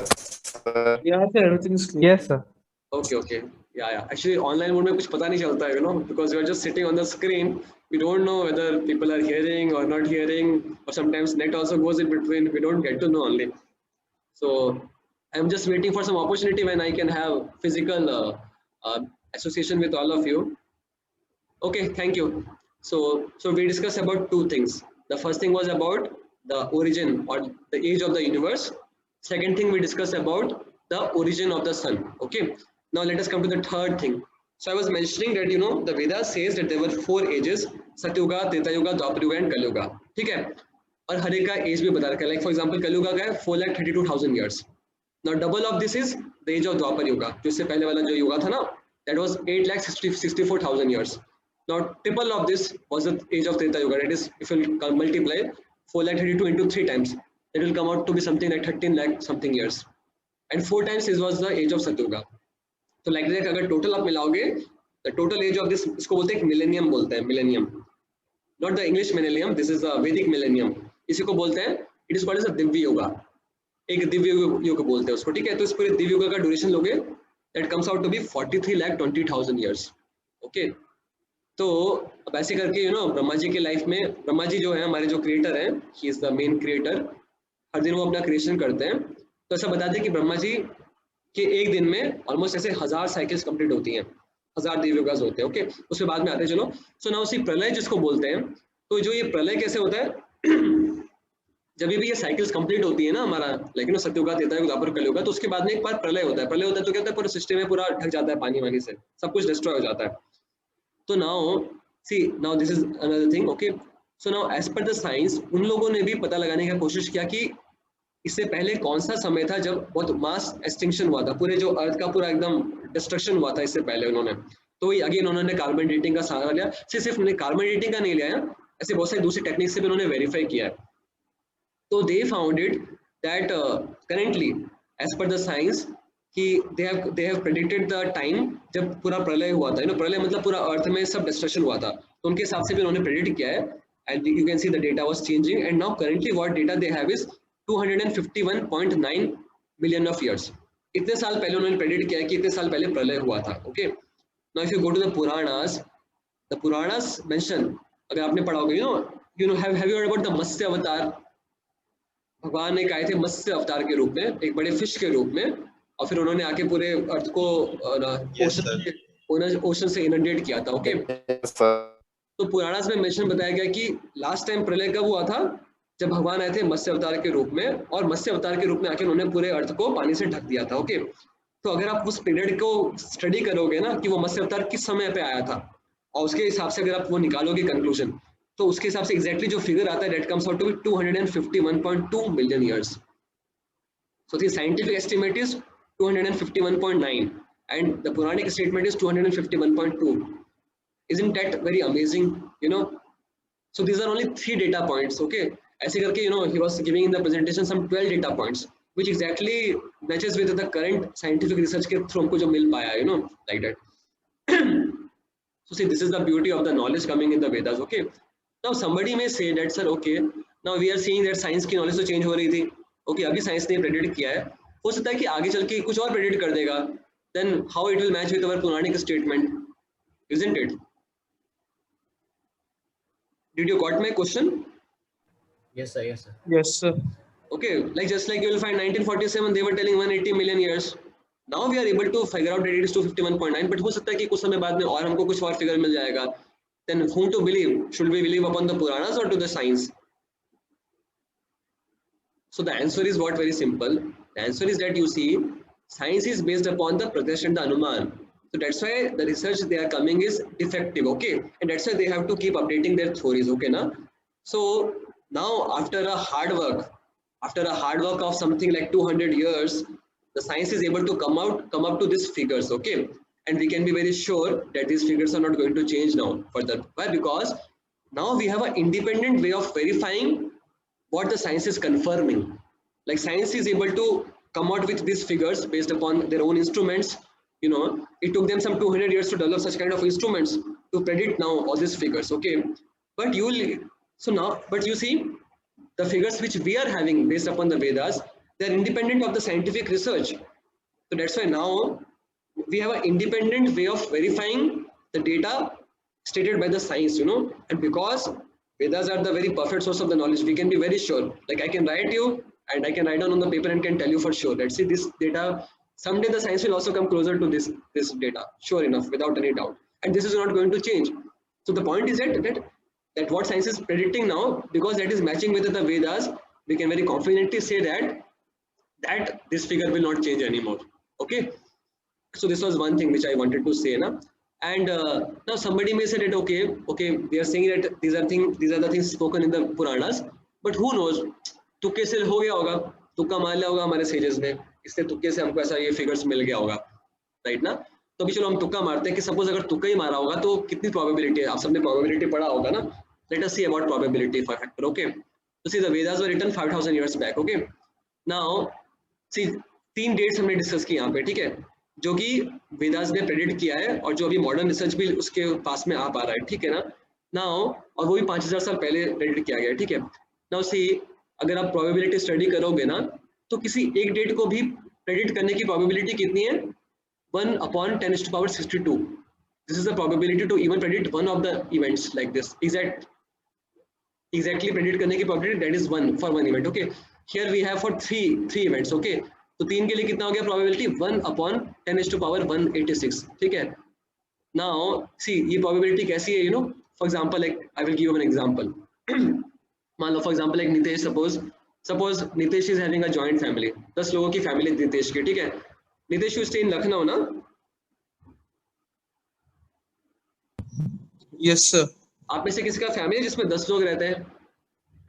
Yeah, sir. Everything is clear. Yes, sir. Okay. Yeah. Actually, online mode में कुछ पता नहीं चलता है, you know, because you are just sitting on the screen. We don't know whether people are hearing or not hearing, or sometimes net also goes in between. We don't get to know only. So I'm just waiting for some opportunity when I can have physical association with all of you. Okay, thank you. So we discussed about two things. The first thing was about the origin or the age of the universe. Second thing we discussed about the origin of the sun. Okay. Now let us come to the third thing. So I was mentioning that, you know, the Vedas says that there were 4 ages: Satyuga, Treta Yuga, Dwapar Yuga and Kalyuga. ठीक है? और हर एक का as भी बता रखा है. Like for example, Kalyuga का है 4,32,000 years. Now double of this is the age of Dwapar Yuga. जो इससे पहले वाला जो युगा था ना, that was 8,64,000 years. Now triple of this was the age of Treta Yuga. That is, if you multiply 4,32 into 3 times, it will come out to be something like 13 lakh something years. And 4 times this was the age of Satyuga. तो like that अगर total आप मिलाओगे, the total age of this, इसको बोलते हैं millennium, बोलते हैं millennium, not the English millennium, this is the Vedic millennium. इसी को बोलते हैं, it is called as a दिव्य युग. एक दिव्य युग बोलते हैं उसको. ठीक है? तो इस पूरे दिव्य युग का ड्यूरेशन लोगे, that comes out to be 43,20,000 years. Okay. तो अब ऐसे करके, यू नो, ब्रह्मा जी के लाइफ में, ब्रह्मा जी जो है हमारे जो क्रिएटर हैं, he is the main creator. हर दिन वो अपना क्रिएशन करते हैं. तो ऐसा बताते हैं कि ब्रह्मा जी कि एक दिन में ऑलमोस्ट ऐसे 1000 साइकिल्स कंप्लीट होती हैं, 1000 दिव्ययुगास होते हैं. ओके. उसके बाद में आते हैं, चलो. सो नाउ सी प्रलय जिसको बोलते हैं. तो जो ये प्रलय कैसे होता है? जब भी ये साइकिल्स कंप्लीट होती है ना हमारा, लाइक नो, सत्ययुगा, त्रेता युग, द्वापर, कलयुग, तो उसके बाद में एक बार प्रलय होता है. प्रलय होता है तो क्या होता है? पूरा सिस्टम में पूरा ढक जाता है पानी वानी से, सब कुछ डिस्ट्रॉय हो जाता है. तो now this is another thing. Okay. So now as per the science, उन लोगों ने भी पता लगाने की कोशिश किया कि इससे पहले कौन सा समय था जब बहुत मास एक्सटिंक्शन हुआ था, पूरे जो अर्थ का पूरा एकदम डिस्ट्रक्शन हुआ था इससे पहले उन्होंने. तो वही अगेन उन्होंने कार्बन डेटिंग का सहारा लिया. सिर्फ उन्होंने कार्बन डेटिंग का नहीं लिया है, ऐसे बहुत सारी दूसरी टेक्निक से भी उन्होंने वेरीफाई किया है. तो they found it that currently as per the science कि they have predicted the time जब पूरा प्रलय हुआ था. प्रलय मतलब पूरा अर्थ में सब डिस्ट्रक्शन हुआ था. तो उनके हिसाब से भी उन्होंने प्रेडिक्ट किया है. And you can see the data was changing. And now currently what data they have is 251.9 million of years. इतने साल पहले उन्होंने प्रेडिक्ट किया है कि इतने साल पहले प्रलय हुआ था. Okay. Now if you go to the Puranas mention, अगर आपने पढ़ा होगा, you know have you heard about the Matsya avatar? भगवान एक आए थे मत्स्य अवतार के रूप में, एक बड़े फिश के रूप में, और फिर उन्होंने आके पूरे अर्थ को ओशन से इनंडेट किया था. ओके. तो पुराणास में मेंशन बताया गया कि लास्ट टाइम प्रलय कब हुआ था? जब भगवान आए थे मत्स्य अवतार के रूप में, और मत्स्य अवतार के रूप में आके उन्होंने पूरे अर्थ को पानी से ढक दिया था. ओके. तो अगर आप उस पीरियड को स्टडी करोगे ना कि वो मत्स्य अवतार किस समय पे आया था, और उसके हिसाब से अगर आप वो निकालोगे कंक्लूजन, तो उसके हिसाब से एग्जैक्टली जो फिगर आता है, that comes out to be 251.2 million years. So the scientific estimate is 251.9 and the Puranic statement is 251.2. Isn't that very amazing? So these are only 3 data points. Okay. ऐसे करके he was giving in the presentation some 12 data points which exactly matches with the current scientific research के through हमको जो मिल पाया, like that. So see, this is the beauty of the knowledge coming in the Vedas. Okay. Now somebody may say that, sir, okay, now we are seeing that science की knowledge तो change हो रही थी. Okay, अभी science ने predict किया है, हो सकता है कि आगे चल के कुछ और predict कर देगा. Then how it will match with our Puranic statement, isn't it? Did you got my question? Yes, sir. Yes, sir. Yes, sir. Okay, like just like you will find 1947 they were telling 180 million years. Now we are able to figure out that it is 251.9, but हो सकता है कि कुछ समय बाद में और हमको कुछ और फिगर मिल जाएगा. Then whom to believe? Should we believe upon the Puranas or to the science? So the answer is what? Very simple. The answer is that you see, science is based upon the Pratyaksha and the Anuman. So that's why the research they are coming is defective, okay? And that's why they have to keep updating their theories, okay? Na? So now after a hard work of something like 200 years, the science is able to come up to these figures, okay? And we can be very sure that these figures are not going to change now further. Why? Because now we have an independent way of verifying what the science is confirming. Like science is able to come out with these figures based upon their own instruments. You know, it took them some 200 years to develop such kind of instruments to predict now all these figures, okay? But you see, the figures which we are having based upon the Vedas, they are independent of the scientific research. So that's why now we have an independent way of verifying the data stated by the science, you know, and because Vedas are the very perfect source of the knowledge, we can be very sure. Like I can write you and I can write down on the paper and can tell you for sure. Let's see this data. Someday the science will also come closer to this data, sure enough, without any doubt. And this is not going to change. So the point is that what science is predicting now, because that is matching with the Vedas, we can very confidently say that this figure will not change anymore. Okay. So this was one thing which I wanted to say, na? And now somebody may say that okay, we are saying that these are the things spoken in the Puranas, but who knows? तुक्के से हो गया होगा, तुक्का मार लिया होगा हमारे सेजेस ने, इससे तुक्के से हमको ऐसा ये फिगर्स मिल गया होगा, राइट ना? तो अभी चलो हम तुक्का मारते हैं कि सपोज अगर तुक्का ही मारा होगा तो कितनी प्रोबेबिलिटी है? आप सबने प्रोबेबिलिटी पढ़ा होगा ना? Let us see about probability factor. Okay, so see the Vedas were written 5000 years back. Okay, now see 3 dates हमने डिस्कस की यहाँ पे, ठीक है, जो कि वेदास ने प्रेडिक्ट किया है और जो अभी मॉडर्न रिसर्च भी उसके पास में आ पा रहा है, ठीक है ना? नाउ और वो भी 5000 साल पहले प्रेडिक्ट किया गया है, ठीक है? नाउ सी अगर आप प्रोबेबिलिटी स्टडी करोगे ना तो किसी एक डेट को भी प्रेडिक्ट करने की प्रोबेबिलिटी कितनी है? 1/10⁻62. This is the probability to even predict one of the events like this. Exactly predict करने की probability, that is 1 for one event. Okay, here we have for three events. Okay, तो 3 के लिए कितना हो गया probability? 1/10⁻186. ठीक है? Now see ये probability कैसी है? You know, for example, like I will give you an example. मान लो for example like Nitesh, suppose Nitesh is having a joint family. 10 लोगों की family नितेश की, ठीक है? Nitesh you stay in Lucknow ना? Yes, sir. आप में से किसी का फैमिली जिसमें 10 लोग रहते हैं?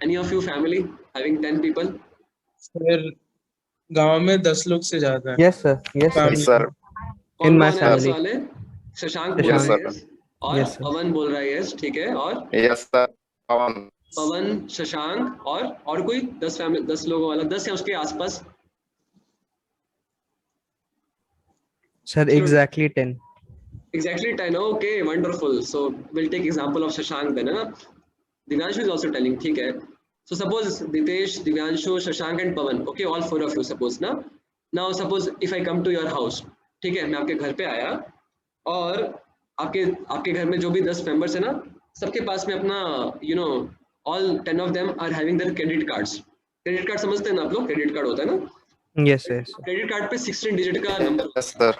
Any of you family having 10 people? Sir, गांव में 10 लोग से ज्यादा है. Yes, sir. Yes, sir. Family. Yes, sir. In my कौन है 10 family. वाले? शशांक बोल Yes, रहा sir. है और Yes, sir. पवन बोल रहा है yes, ठीक है, और Yes, sir. Pawan. पवन, शशांक और कोई 10 लोगों वाला, 10 है उसके आसपास. Sir, exactly 10. Exactly 10. Okay, wonderful. So we'll take example of Shashank then. है ना? Divyanshu is also telling. ठीक है. So suppose Ditesh, Divyanshu, Shashank and Pawan. Okay, all 4 of you suppose ना. Now suppose if I come to your house. ठीक है, मैं आपके घर पे आया और आपके घर में जो भी 10 members है ना, सबके पास में अपना all 10 of them are having their credit cards. Credit card समझते हैं ना आप लोग? Credit card होता है ना? Yes, yes. Credit card पे 16 digit का number. Yes, sir.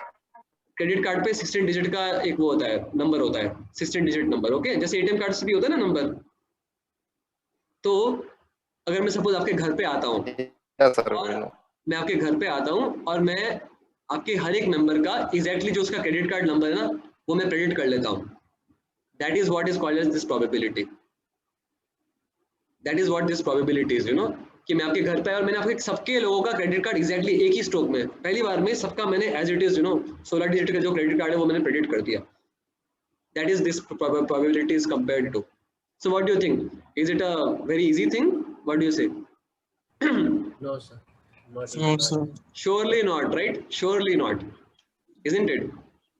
Credit card पे 16 डिजिट का एक वो होता है, नंबर होता है, 16 डिजिट नंबर. ओके, जैसे एटीएम कार्ड से भी होता है ना नंबर. तो अगर मैं सपोज आपके घर पे आता हूँ, Yes, sir. और मैं आपके घर पे आता हूँ और मैं आपके हर एक मेंबर का एग्जैक्टली जो उसका क्रेडिट कार्ड नंबर है ना, वो मैं प्रेडिक्ट कर लेता हूँ. That is what is called as this probability. That is what this probability is, कि मैं आपके घर पे आया और मैंने आपके सबके लोगों का क्रेडिट कार्ड एग्जैक्टली एक ही स्ट्रोक में पहली बार में सबका मैंने एज इट इज 16 डिजिट का जो क्रेडिट कार्ड है वो मैंने प्रेडिक्ट कर दिया. That is this probability is compared to. So what do you think? Is it a very easy thing? What do you say? No, sir. Not No, easy. sir. Surely not, right? Surely not, isn't it?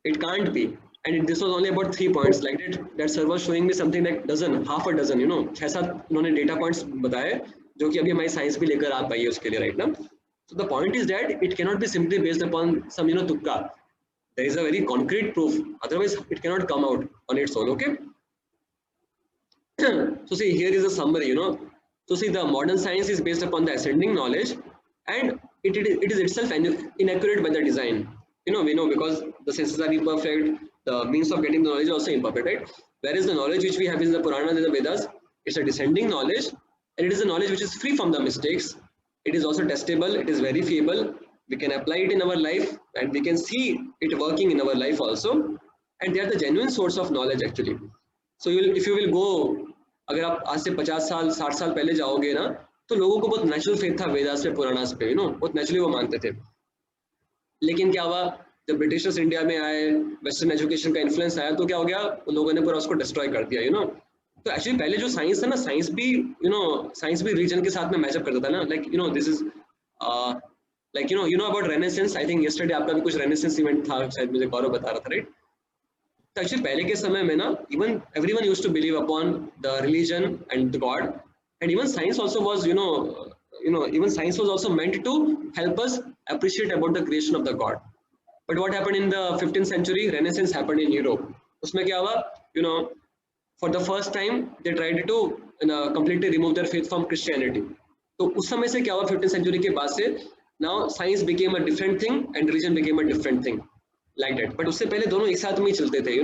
It can't be. And this was only about 3 points. Like that sir was showing me something like half a dozen, 6-7 उन्होंने data points बताए जो कि अभी हमारी science भी लेकर आ पाई है उसके लिए, राइट ना? So the point is that it cannot be simply based upon some tukka. There is a very concrete proof. Otherwise, it cannot come out on its own. Okay. So see, here is a summary. So see, the modern science is based upon the ascending knowledge, and it is itself inaccurate by the design. We know because the senses are imperfect, the means of getting the knowledge is also imperfect, right? Whereas the knowledge which we have in the Puranas and the Vedas, it's a descending knowledge, and it is a knowledge which is free from the mistakes. It is also testable, it is verifiable, we can apply it in our life, and we can see it working in our life also, and they are the genuine source of knowledge actually. So if you will go, अगर आप आज से 50 साल 60 साल पहले जाओगे ना, तो लोगों को बहुत नेचुरल फेथ था वेदास पे, पुराणास पे, बहुत नेचुरली वो मानते थे. लेकिन क्या हुआ, जब ब्रिटिशर्स इंडिया में आए, वेस्टर्न एजुकेशन का इन्फ्लुएंस आया, तो क्या हो गया, उन लोगों ने पूरा उसको डिस्ट्रॉय कर दिया. तो एक्चुअली पहले जो साइंस था ना, साइंस भी रिलीजन के साथ में मैचअप करता था ना. Like this is like about renaissance. I think yesterday आपका भी कुछ रेनेसेंस इवेंट था, शायद मुझे गौरव बता रहा था, राइट? तो एक्चुअली पहले के समय में ना, even everyone used to believe upon the religion and the god, and even science also was even science was also meant to help us appreciate about the creation of the God. But what happened in the 15th century? Renaissance happened in Europe. उसमें क्या हुआ, for the first time they tried to completely remove their faith from Christianity. तो उस समय से क्या हुआ, 15th century के बाद से, now science became a different thing and religion became a different thing, like that. But उससे पहले दोनों एक साथ में ही चलते थे.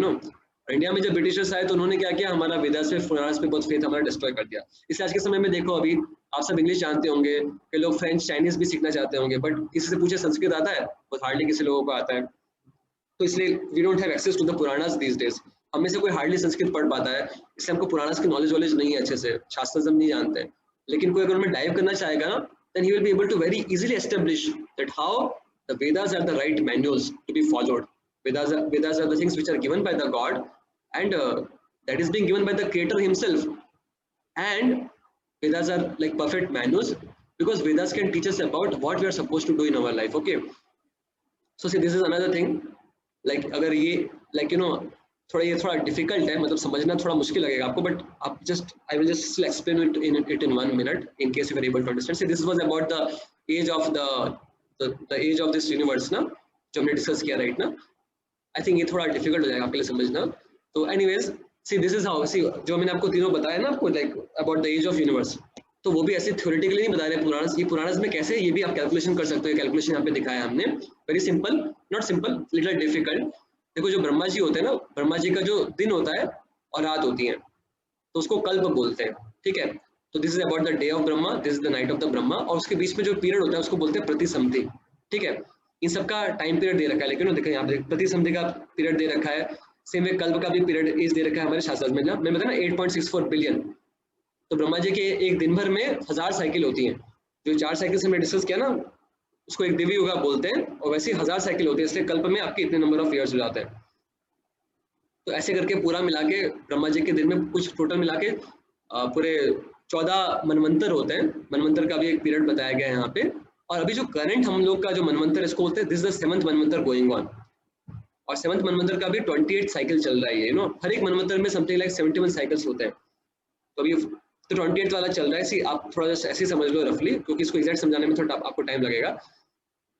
इंडिया में जब ब्रिटिशर्स आए तो उन्होंने क्या किया, हमारा वेदास पे, पुराणास पे बहुत फेथ हमारा डिस्ट्रॉय कर दिया. इसलिए आज के समय में देखो, अभी आप सब इंग्लिश जानते होंगे, कई लोग फ्रेंच चाइनीज भी सीखना चाहते होंगे, बट किसी से पूछे संस्कृत आता है, बहुत हार्डली किसी लोगों को आता है. तो इसलिए we don't have access to the Puranas these days. हम में से कोई हार्डली संस्कृत पढ़ पाता है, इसलिए हमको पुराणास की नॉलेज नहीं है अच्छे से, शास्त्र हम नहीं जानते हैं. लेकिन कोई अगर उनमें डाइव करना चाहेगा ना, then he will be able to very easily establish that how the Vedas are the right manuals to be followed. Vedas are the things which are given by the God, and that is being given by the Creator himself. And Vedas are like perfect manuals, because Vedas can teach us about what we are supposed to do in our life. Okay. So see, this is another thing. Like अगर ये like थोड़ा difficult है, मतलब समझना थोड़ा मुश्किल लगेगा आपको, but आप I will just explain it in 1 minute in case you are able to understand. See, this was about the age of the age of this universe ना, जो हमने डिस्कस किया, राइट ना. I think ये थोड़ा difficult हो जाएगा आपके लिए समझना. तो anyways, see, this is how, see, जो मैंने आपको तीनों बताया ना आपको, like about the age of universe, तो वो भी ऐसे थ्योरेटिकली नहीं बता रहे पुराणास. ये पुराणास में कैसे, ये भी आप कैलकुलेशन कर सकते हो. कैलकुलेशन यहाँ पे दिखाया हमने, very simple, not simple, little difficult. देखो, जो ब्रह्मा जी होते हैं ना, ब्रह्मा जी का जो दिन होता है और रात होती है, तो उसको कल्प बोलते हैं, ठीक है. तो this is about the day of Brahma, this is the night of the Brahma, और उसके बीच में जो पीरियड होता है उसको बोलते हैं प्रतिसंधि, ठीक है. इन सबका टाइम पीरियड दे रखा है, लेकिन देखो यहाँ पे प्रतिसंधि का पीरियड दे रखा है, सेम वे कल्प का भी पीरियड एज दे रखा है हमारे शास्त्र में ना. मैं बताया ना 8.64 बिलियन. तो ब्रह्मा जी के एक दिन भर में 1000 साइकिल होती हैं. जो 4 साइकिल से हमने डिस्कस किया ना, उसको एक दिव्य युग बोलते हैं, और वैसे 1000 साइकिल होती है, इसलिए कल्प में आपके इतने नंबर ऑफ ईयर्स हो जाते हैं. तो ऐसे करके पूरा मिला के ब्रह्मा जी के दिन में कुछ टोटल मिला के पूरे 14 मनवंतर होते हैं. मनवंतर का भी एक पीरियड बताया गया है यहाँ पे. और अभी जो करंट हम लोग का जो मनवंतर, इसको बोलते हैं दिस इज द 7th मनवंतर गोइंग ऑन. और 7th मनवंतर का भी 28 साइकिल चल रहा है. हर एक मनवंतर में समथिंग लाइक 71 साइकिल्स होते हैं. तो अभी तो 28 वाला चल रहा है. सी, आप थोड़ा ऐसे समझ लो रफली, क्योंकि इसको एग्जैक्ट समझाने में थोड़ा आपको टाइम लगेगा.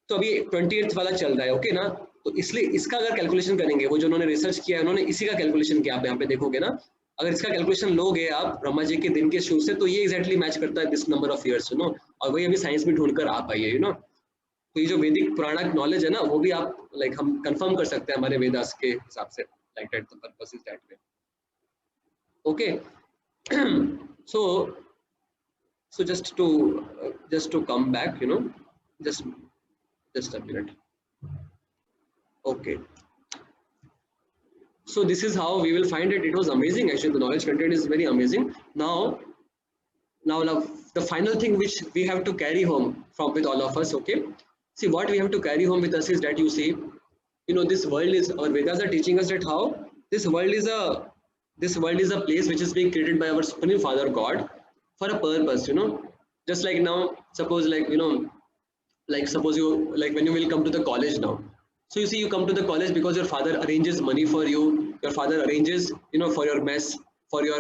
तो अभी 28th वाला चल रहा है, ओके ना. तो इसलिए इसका अगर कैलकुलेशन करेंगे, वो जो उन्होंने रिसर्च किया है, उन्होंने इसी का कैलकुलेशन किया. आप यहाँ पे देखोगे ना, अगर इसका कैलकुलेशन लोगे आप ब्रह्मा जी के दिन के शुरू से, तो ये एग्जैक्टली मैच करता है दिस नंबर ऑफ ईयर्स, और वही अभी साइंस में ढूंढ कर आ पाई है. तो ये जो वैदिक पुराणिक नॉलेज है ना, वो भी आप लाइक हम कंफर्म कर सकते हैं हमारे वेदास के हिसाब से, like that the purpose is that way. Okay. so just to come back, just a minute. Okay, so this is how we will find it. It was amazing actually, the knowledge content is very amazing. Now the final thing which we have to carry home with all of us. Okay, see, what we have to carry home with us is that, you see, this world is, our Vedas are teaching us that how this world is a place which is being created by our Supreme Father God for a purpose. Just like now, suppose suppose you, like when you will come to the college now, so you see, you come to the college because your father arranges money for you, your father arranges for your mess, for your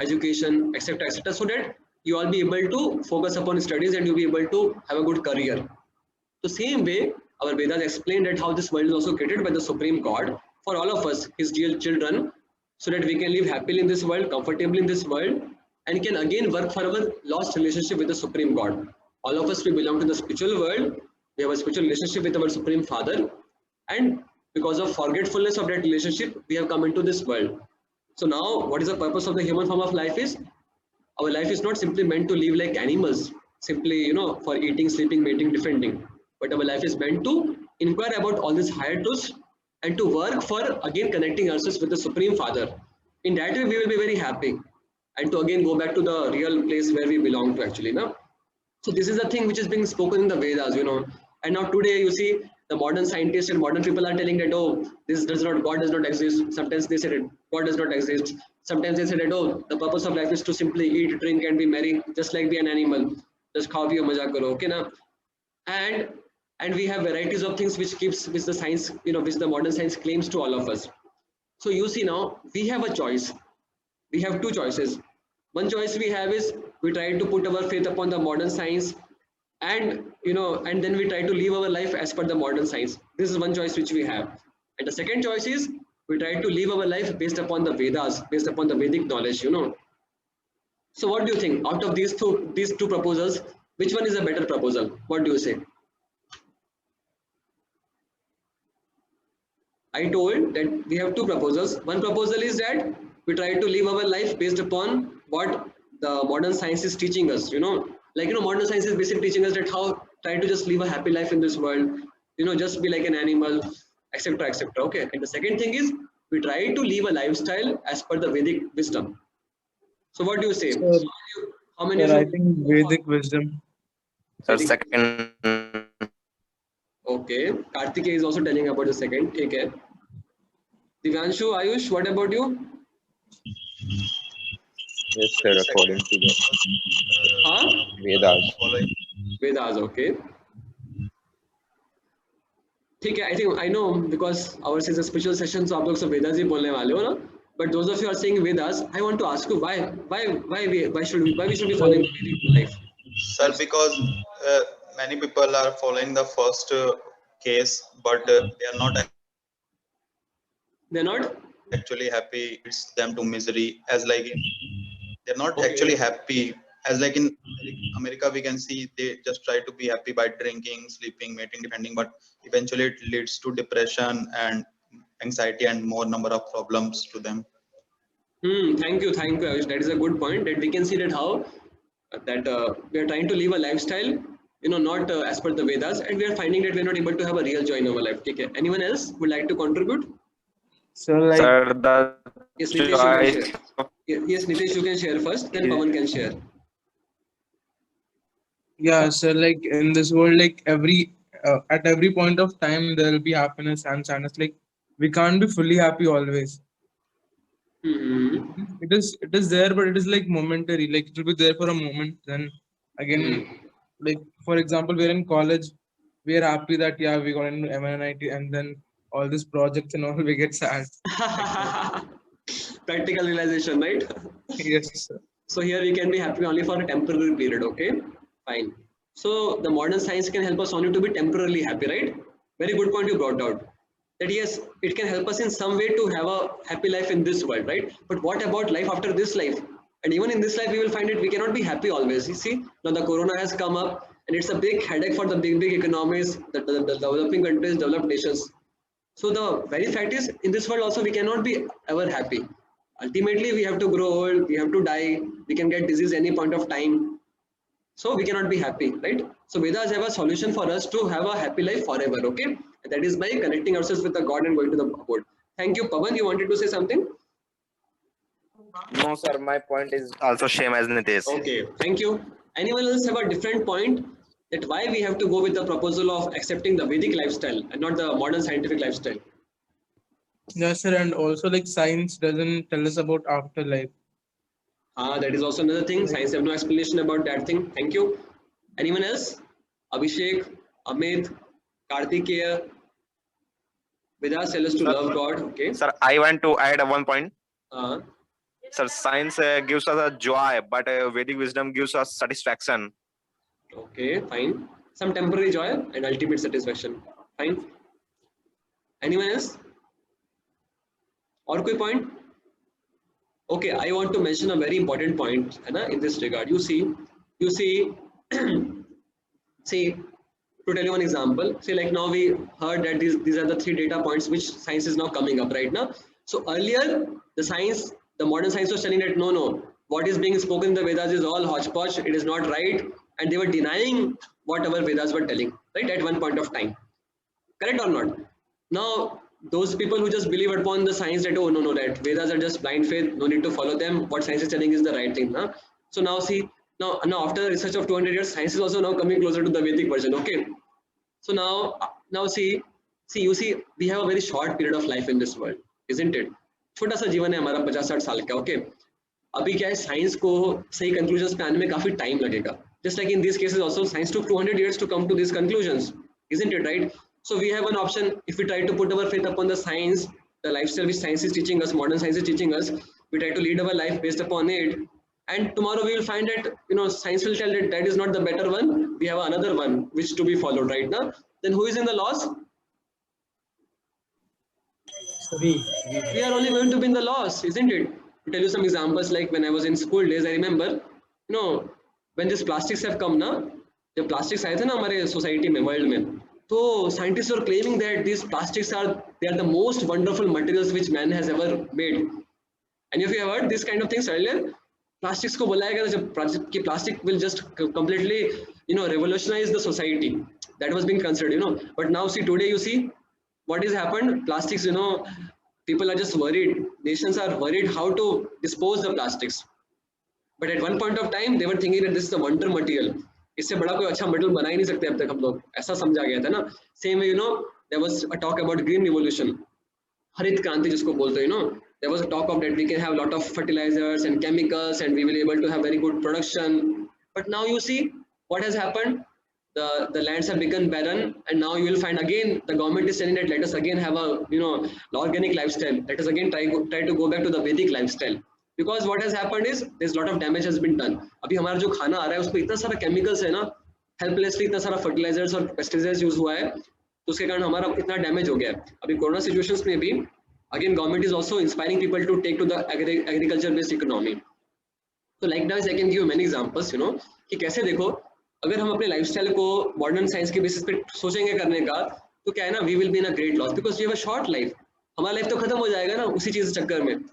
education, etc., etc., so that you all be able to focus upon studies and you'll be able to have a good career. The same way, our Vedas explain that how this world is also created by the Supreme God for all of us, his dear children, so that we can live happily in this world, comfortably in this world, and can again work for our lost relationship with the Supreme God. All of us, we belong to the spiritual world. We have a spiritual relationship with our Supreme Father, and because of forgetfulness of that relationship, we have come into this world. So now, what is the purpose of the human form of life is? Our life is not simply meant to live like animals, simply, for eating, sleeping, mating, defending. But our life is meant to inquire about all these higher truths and to work for again connecting ourselves with the Supreme Father. In that way, we will be very happy, and to again go back to the real place where we belong to actually. Now, so this is the thing which is being spoken in the Vedas, And now today you see the modern scientists and modern people are telling that, oh, this does not, God does not exist. Sometimes they say that God does not exist. Sometimes they say that, oh, the purpose of life is to simply eat, drink, and be merry, just like be an animal. Just khao piyo, maja karo, okay na? And we have varieties of things which the science, which the modern science claims to all of us. So you see now we have a choice. We have two choices. One choice we have is we try to put our faith upon the modern science, and and then we try to live our life as per the modern science. This is one choice which we have. And the second choice is we try to live our life based upon the Vedas, based upon the Vedic knowledge. So what do you think? Out of these two proposals, which one is a better proposal? What do you say? I told that we have two proposals. One proposal is that we try to live our life based upon what the modern science is teaching us, modern science is basically teaching us that how try to just live a happy life in this world, just be like an animal, etc., etc. Okay. And the second thing is we try to live a lifestyle as per the Vedic wisdom. So what do you say? Sir, How many? I think Vedic wisdom. Sir, second. Okay. Kartikeya is also telling about the second. Take care. Divyanshu, Ayush, what about you? Yes, sir, according to the Vedas. Vedas, okay. ठीक है, I think I know because ours is a special session, so आप लोग सब Vedas ही बोलने वाले हो ना. But those of you are saying Vedas, I want to ask you why should we be following Vedic life? Sir, because many people are following the first case, but they're not actually happy. It's them to misery, as like they're not actually happy. As like in America, we can see they just try to be happy by drinking, sleeping, mating, defending, but eventually it leads to depression and anxiety and more number of problems to them. Thank you, Ayush. That is a good point. That we can see that how that we are trying to live a lifestyle, not as per the Vedas, and we are finding that we are not able to have a real joy in our life. Okay. Anyone else would like to contribute? So like, Sir, the Yes, Nitesh, you can share. Yes, Nitesh, you can share first. Then Pawan can share. yeah, so like in this world, like at every point of time there will be happiness and sadness. Like we can't be fully happy always. It is there, but it is like momentary. Like it will be there for a moment, then again, like for example, we're in college, we are happy that we got into MNIT, and then all these projects and all, we get sad. Practical realization, right? Yes, sir. So here we can be happy only for a temporary period. Okay, fine. So the modern science can help us only to be temporarily happy, right? Very good point you brought out. That yes, it can help us in some way to have a happy life in this world, right? But what about life after this life? And even in this life, we will find it we cannot be happy always. You see, now the corona has come up, and it's a big headache for the big economies, the developing countries, developed nations. So the very fact is, in this world also we cannot be ever happy. Ultimately, we have to grow old, we have to die, we can get disease any point of time. So we cannot be happy, right? So Vedas have a solution for us to have a happy life forever, okay? And that is by connecting ourselves with the God and going to the abode. Thank you, Pawan. You wanted to say something? No, sir, my point is also same as Nitesh. Okay, thank you. Anyone else have a different point that why we have to go with the proposal of accepting the Vedic lifestyle and not the modern scientific lifestyle? Yes, sir, and also like science doesn't tell us about afterlife. That is also another thing. Science have no explanation about that thing. Thank you. Anyone else? Abhishek, Amit, Kartikeya. Vedas tell us to love God. Okay. Sir, I want to add one point. Uh, Sir, science gives us a joy, but Vedic wisdom gives us satisfaction. okay, fine. Some temporary joy and ultimate satisfaction. Fine. Anyone else? Or कोई point? Okay, I want to mention a very important point in this regard. You see, see, to tell you one example, say like now we heard that these are the 3 data points which science is now coming up right now. So earlier, the modern science was telling that no, what is being spoken in the Vedas is all hodgepodge, it is not right, and they were denying what our Vedas were telling, right, at one point of time. Correct or not? Now, those people who just believe upon the science that, oh, no, that Vedas are just blind faith, no need to follow them, what science is telling is the right thing. Huh? So now see, now after the research of 200 years, science is also now coming closer to the Vedic version, okay? So now see, you see, we have a very short period of life in this world, isn't it? छोटा सा जीवन है हमारा 50-60 साल का, okay? अभी क्या है, साइंस को सही कंक्लूजन्स पे आने में काफी टाइम लगेगा. Just like in these cases also, science took 200 years to come to these conclusions, isn't it, right? So we have an option. If we try to put our faith upon the science, the lifestyle which science is teaching us, modern science is teaching us, we try to lead our life based upon it, and tomorrow we will find that science will tell that that is not the better one. We have another one which to be followed right now. Then who is in the loss? We are only going to be in the loss, isn't it? To tell you some examples, like when I was in school days, I remember, when these plastics have come now, the plastics आए थे ना हमारे society में, world में, so scientists were claiming that these plastics are the most wonderful materials which man has ever made. And if you have heard this kind of things earlier, plastics को बोला गया था कि plastic will just completely revolutionize the society. That was being considered, but now see, today you see what has happened. Plastics, people are just worried, nations are worried how to dispose the plastics. But at one point of time they were thinking that this is a wonder material, इससे बड़ा कोई अच्छा material बना ही नहीं सकते अब तक हम लोग, ऐसा समझा गया था ना. Same way, there was a talk about green revolution, हरित क्रांति जिसको बोलते हैं, there was a talk of that we can have a lot of fertilizers and chemicals and we will be able to have very good production. But now you see what has happened. The lands have become barren, and now you will find again the government is saying that let us again have a organic lifestyle. Let us again try to go back to the Vedic lifestyle. Because what has happened is there's a lot of damage has been done. अभी हमारा जो खाना आ रहा है उसमें इतना सारा chemicals है ना, helplessly इतना सारा fertilizers और pesticides use हुआ है, तो उसके कारण हमारा इतना damage हो गया है. अभी कोरोना situations में भी again government is also inspiring people to take to the agriculture based economy. So likewise I can give you many examples, कि कैसे देखो अगर हम अपने lifestyle को modern science के basis पे सोचेंगे करने का, तो क्या है ना, we will be in a great loss because we have a short life. हमारा life तो खत्म हो जाएगा ना उसी चीज चक्कर में.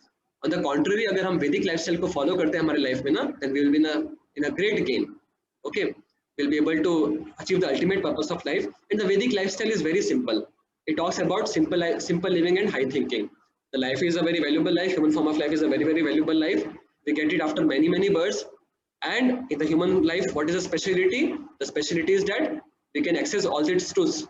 On the contrary, अगर हम वैदिक लाइफस्टाइल को फॉलो करते हैं हमारे लाइफ में ना, then we will be in a great gain. Okay, we'll be able to achieve the ultimate purpose of life. And the Vedic lifestyle is very simple. It talks about simple living and high thinking. The life is a very valuable life. Human form of life is a very, very valuable life. We get it after many, many births. And in the human life, what is the speciality? The speciality is that we can access all its truths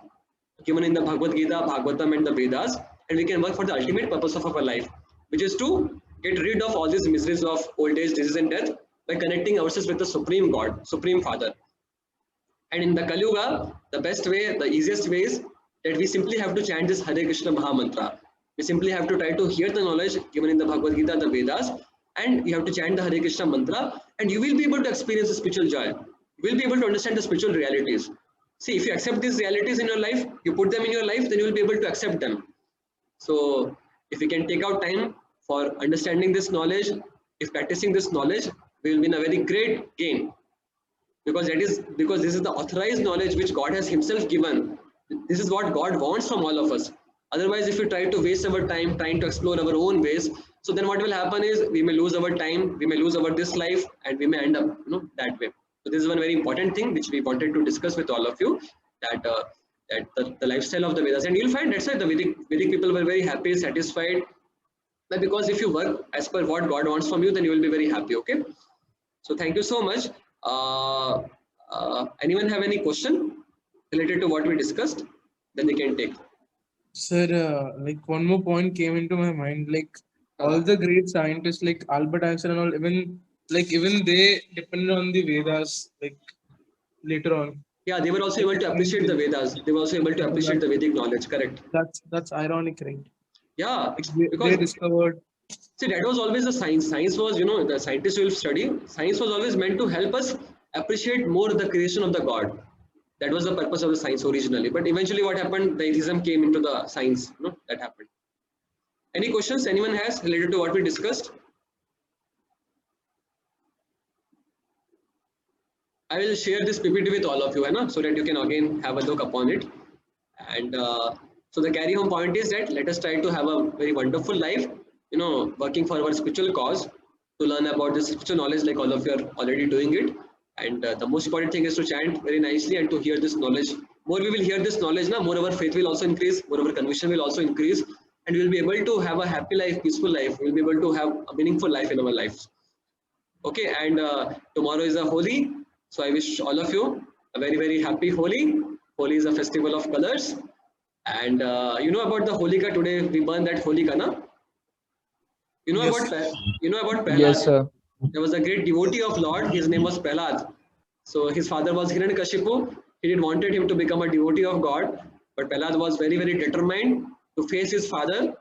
given in the Bhagavad Gita, Bhagavatam, and the Vedas, and we can work for the ultimate purpose of our life, which is to get rid of all these miseries of old age, disease, and death by connecting ourselves with the Supreme God, Supreme Father. And in the Kali Yuga, the best way, the easiest way is that we simply have to chant this Hare Krishna Maha Mantra. We simply have to try to hear the knowledge given in the Bhagavad Gita, the Vedas, and you have to chant the Hare Krishna Mantra, and you will be able to experience the spiritual joy. You will be able to understand the spiritual realities. See, if you accept these realities in your life, you put them in your life, then you will be able to accept them. So, if we can take out time for understanding this knowledge, if practicing this knowledge, we will be in a very great gain. Because this is the authorized knowledge which God has Himself given. This is what God wants from all of us. Otherwise, if we try to waste our time trying to explore our own ways, so then what will happen is we may lose our time, we may lose our this life, and we may end up that way. So this is one very important thing which we wanted to discuss with all of you, that the lifestyle of the Vedas. And you'll find that's why the Vedic people were very happy, satisfied. But because if you work as per what God wants from you, then you will be very happy. Okay. So thank you so much. Anyone have any question related to what we discussed? Then they can take. Sir, like one more point came into my mind. Like all the great scientists, like Albert Einstein and all, even they depended on the Vedas. Like later on. Yeah, they were also able to appreciate the Vedas. They were also able to appreciate the Vedic knowledge. Correct. That's ironic, right? Yeah, because they discovered. See, that was always the science. Science was, the scientists will study. Science was always meant to help us appreciate more the creation of the God. That was the purpose of the science originally. But eventually what happened, the atheism came into the science. That happened. Any questions anyone has related to what we discussed? I will share this PPT with all of you, so that you can again have a look upon it. And so the carry home point is that let us try to have a very wonderful life, working for our spiritual cause, to learn about this spiritual knowledge like all of you are already doing it. And the most important thing is to chant very nicely and to hear this knowledge. More we will hear this knowledge, more our faith will also increase, more our conviction will also increase, and we will be able to have a happy life, peaceful life. We will be able to have a meaningful life in our lives. Okay, and tomorrow is a Holi, so I wish all of you a very, very happy Holi. Holi is a festival of colors. And you know about the Holika today, we burn that Holika, na? You know Yes. about Prahlad? Yes, sir. There was a great devotee of Lord, his name was Prahlad. So his father was Hiranyakashipu. He didn't wanted him to become a devotee of God, but Prahlad was very, very determined to face his father,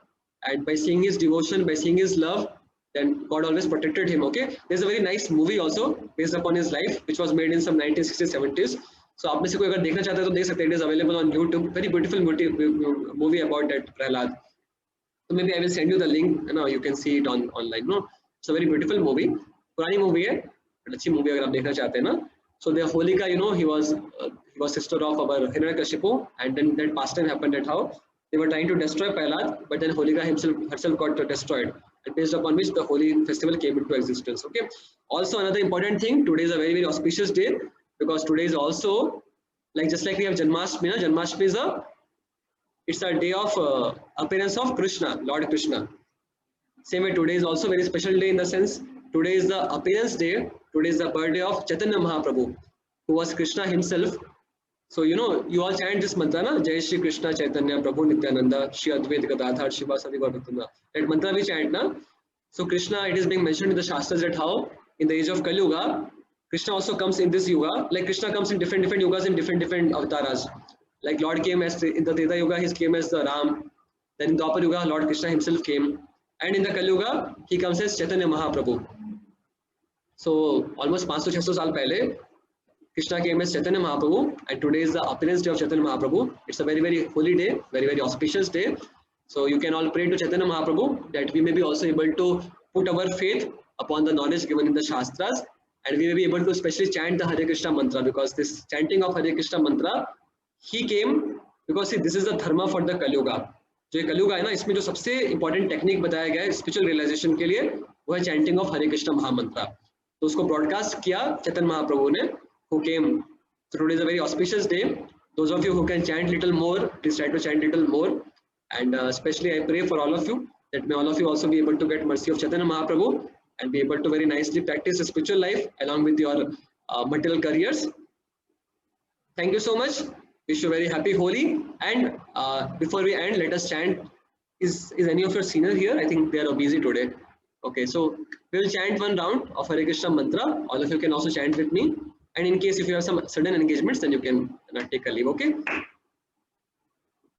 and by seeing his devotion, by seeing his love, then God always protected him. Okay, there's a very nice movie also based upon his life, which was made in some 1960s, 70s. So आप में से कोई अगर देखना चाहते हैं तो देख सकते हैं. It is available on YouTube. Very beautiful movie about that Prahlad. So maybe I will send you the link. You can see it online. No, it's a very beautiful movie. पुरानी movie है, but अच्छी movie अगर आप देखना चाहते हैं ना. So the Holika, he was sister of our Hiranyakashipu, and then that pastime happened at how they were trying to destroy Prahlad, but then Holika herself got destroyed, and based upon which the Holi festival came into existence. Okay. Also another important thing, today is a very, very auspicious day, because today is also just like we have Janmashtami. Janmashtami is it's a day of appearance of Krishna, Lord Krishna. Same way, today is also a very special day in the sense today is the appearance day. Today is the birthday of Chaitanya Mahaprabhu, who was Krishna himself. So you all chant this mantra, na? Jai Shri Krishna Chaitanya Prabhu Nityananda Shri Advaita Gadadhar Shivasadi Gaurabatanda. That mantra we chant, na? So Krishna, it is being mentioned in the Shastras that how in the age of Kali Yuga, Krishna also comes in this Yuga. Like Krishna comes in different Yugas in different avatars. Like Lord came as in the Treta Yuga, he came as the Ram. Then in the Dwapar Yuga, Lord Krishna himself came. And in the Kali Yuga, he comes as Chaitanya Mahaprabhu. So almost 500-600 साल पहले Krishna came as Chaitanya Mahaprabhu, and today is the appearance day of Chaitanya Mahaprabhu. It's a very, very holy day, very, very auspicious day. So you can all pray to Chaitanya Mahaprabhu that we may be also able to put our faith upon the knowledge given in the Shastras, and we may be able to especially chant the Hare Krishna mantra, because this chanting of Hare Krishna mantra, he came because see, this is the dharma for the Kali Yuga. जो कली युग है ना, इसमें जो सबसे important technique बताया गया है स्पिरिचुअल रियलाइजेशन के लिए, वो है चैंटिंग ऑफ हरे कृष्ण महामंत्र. तो उसको ब्रॉडकास्ट किया चैतन्य महाप्रभु ने, who came. So today is a very auspicious day. Those of you who can chant little more, please try to chant little more. And especially I pray for all of you that may all of you also be able to get mercy of Chaitanya Mahaprabhu and be able to very nicely practice a spiritual life along with your material careers. Thank you so much. Wish you very happy Holi. And before we end, let us chant. Is any of your senior here? I think they are busy today. Okay, so we will chant one round of Hare Krishna mantra. All of you can also chant with me. And in case if you have some sudden engagements, then you can take a leave. Okay.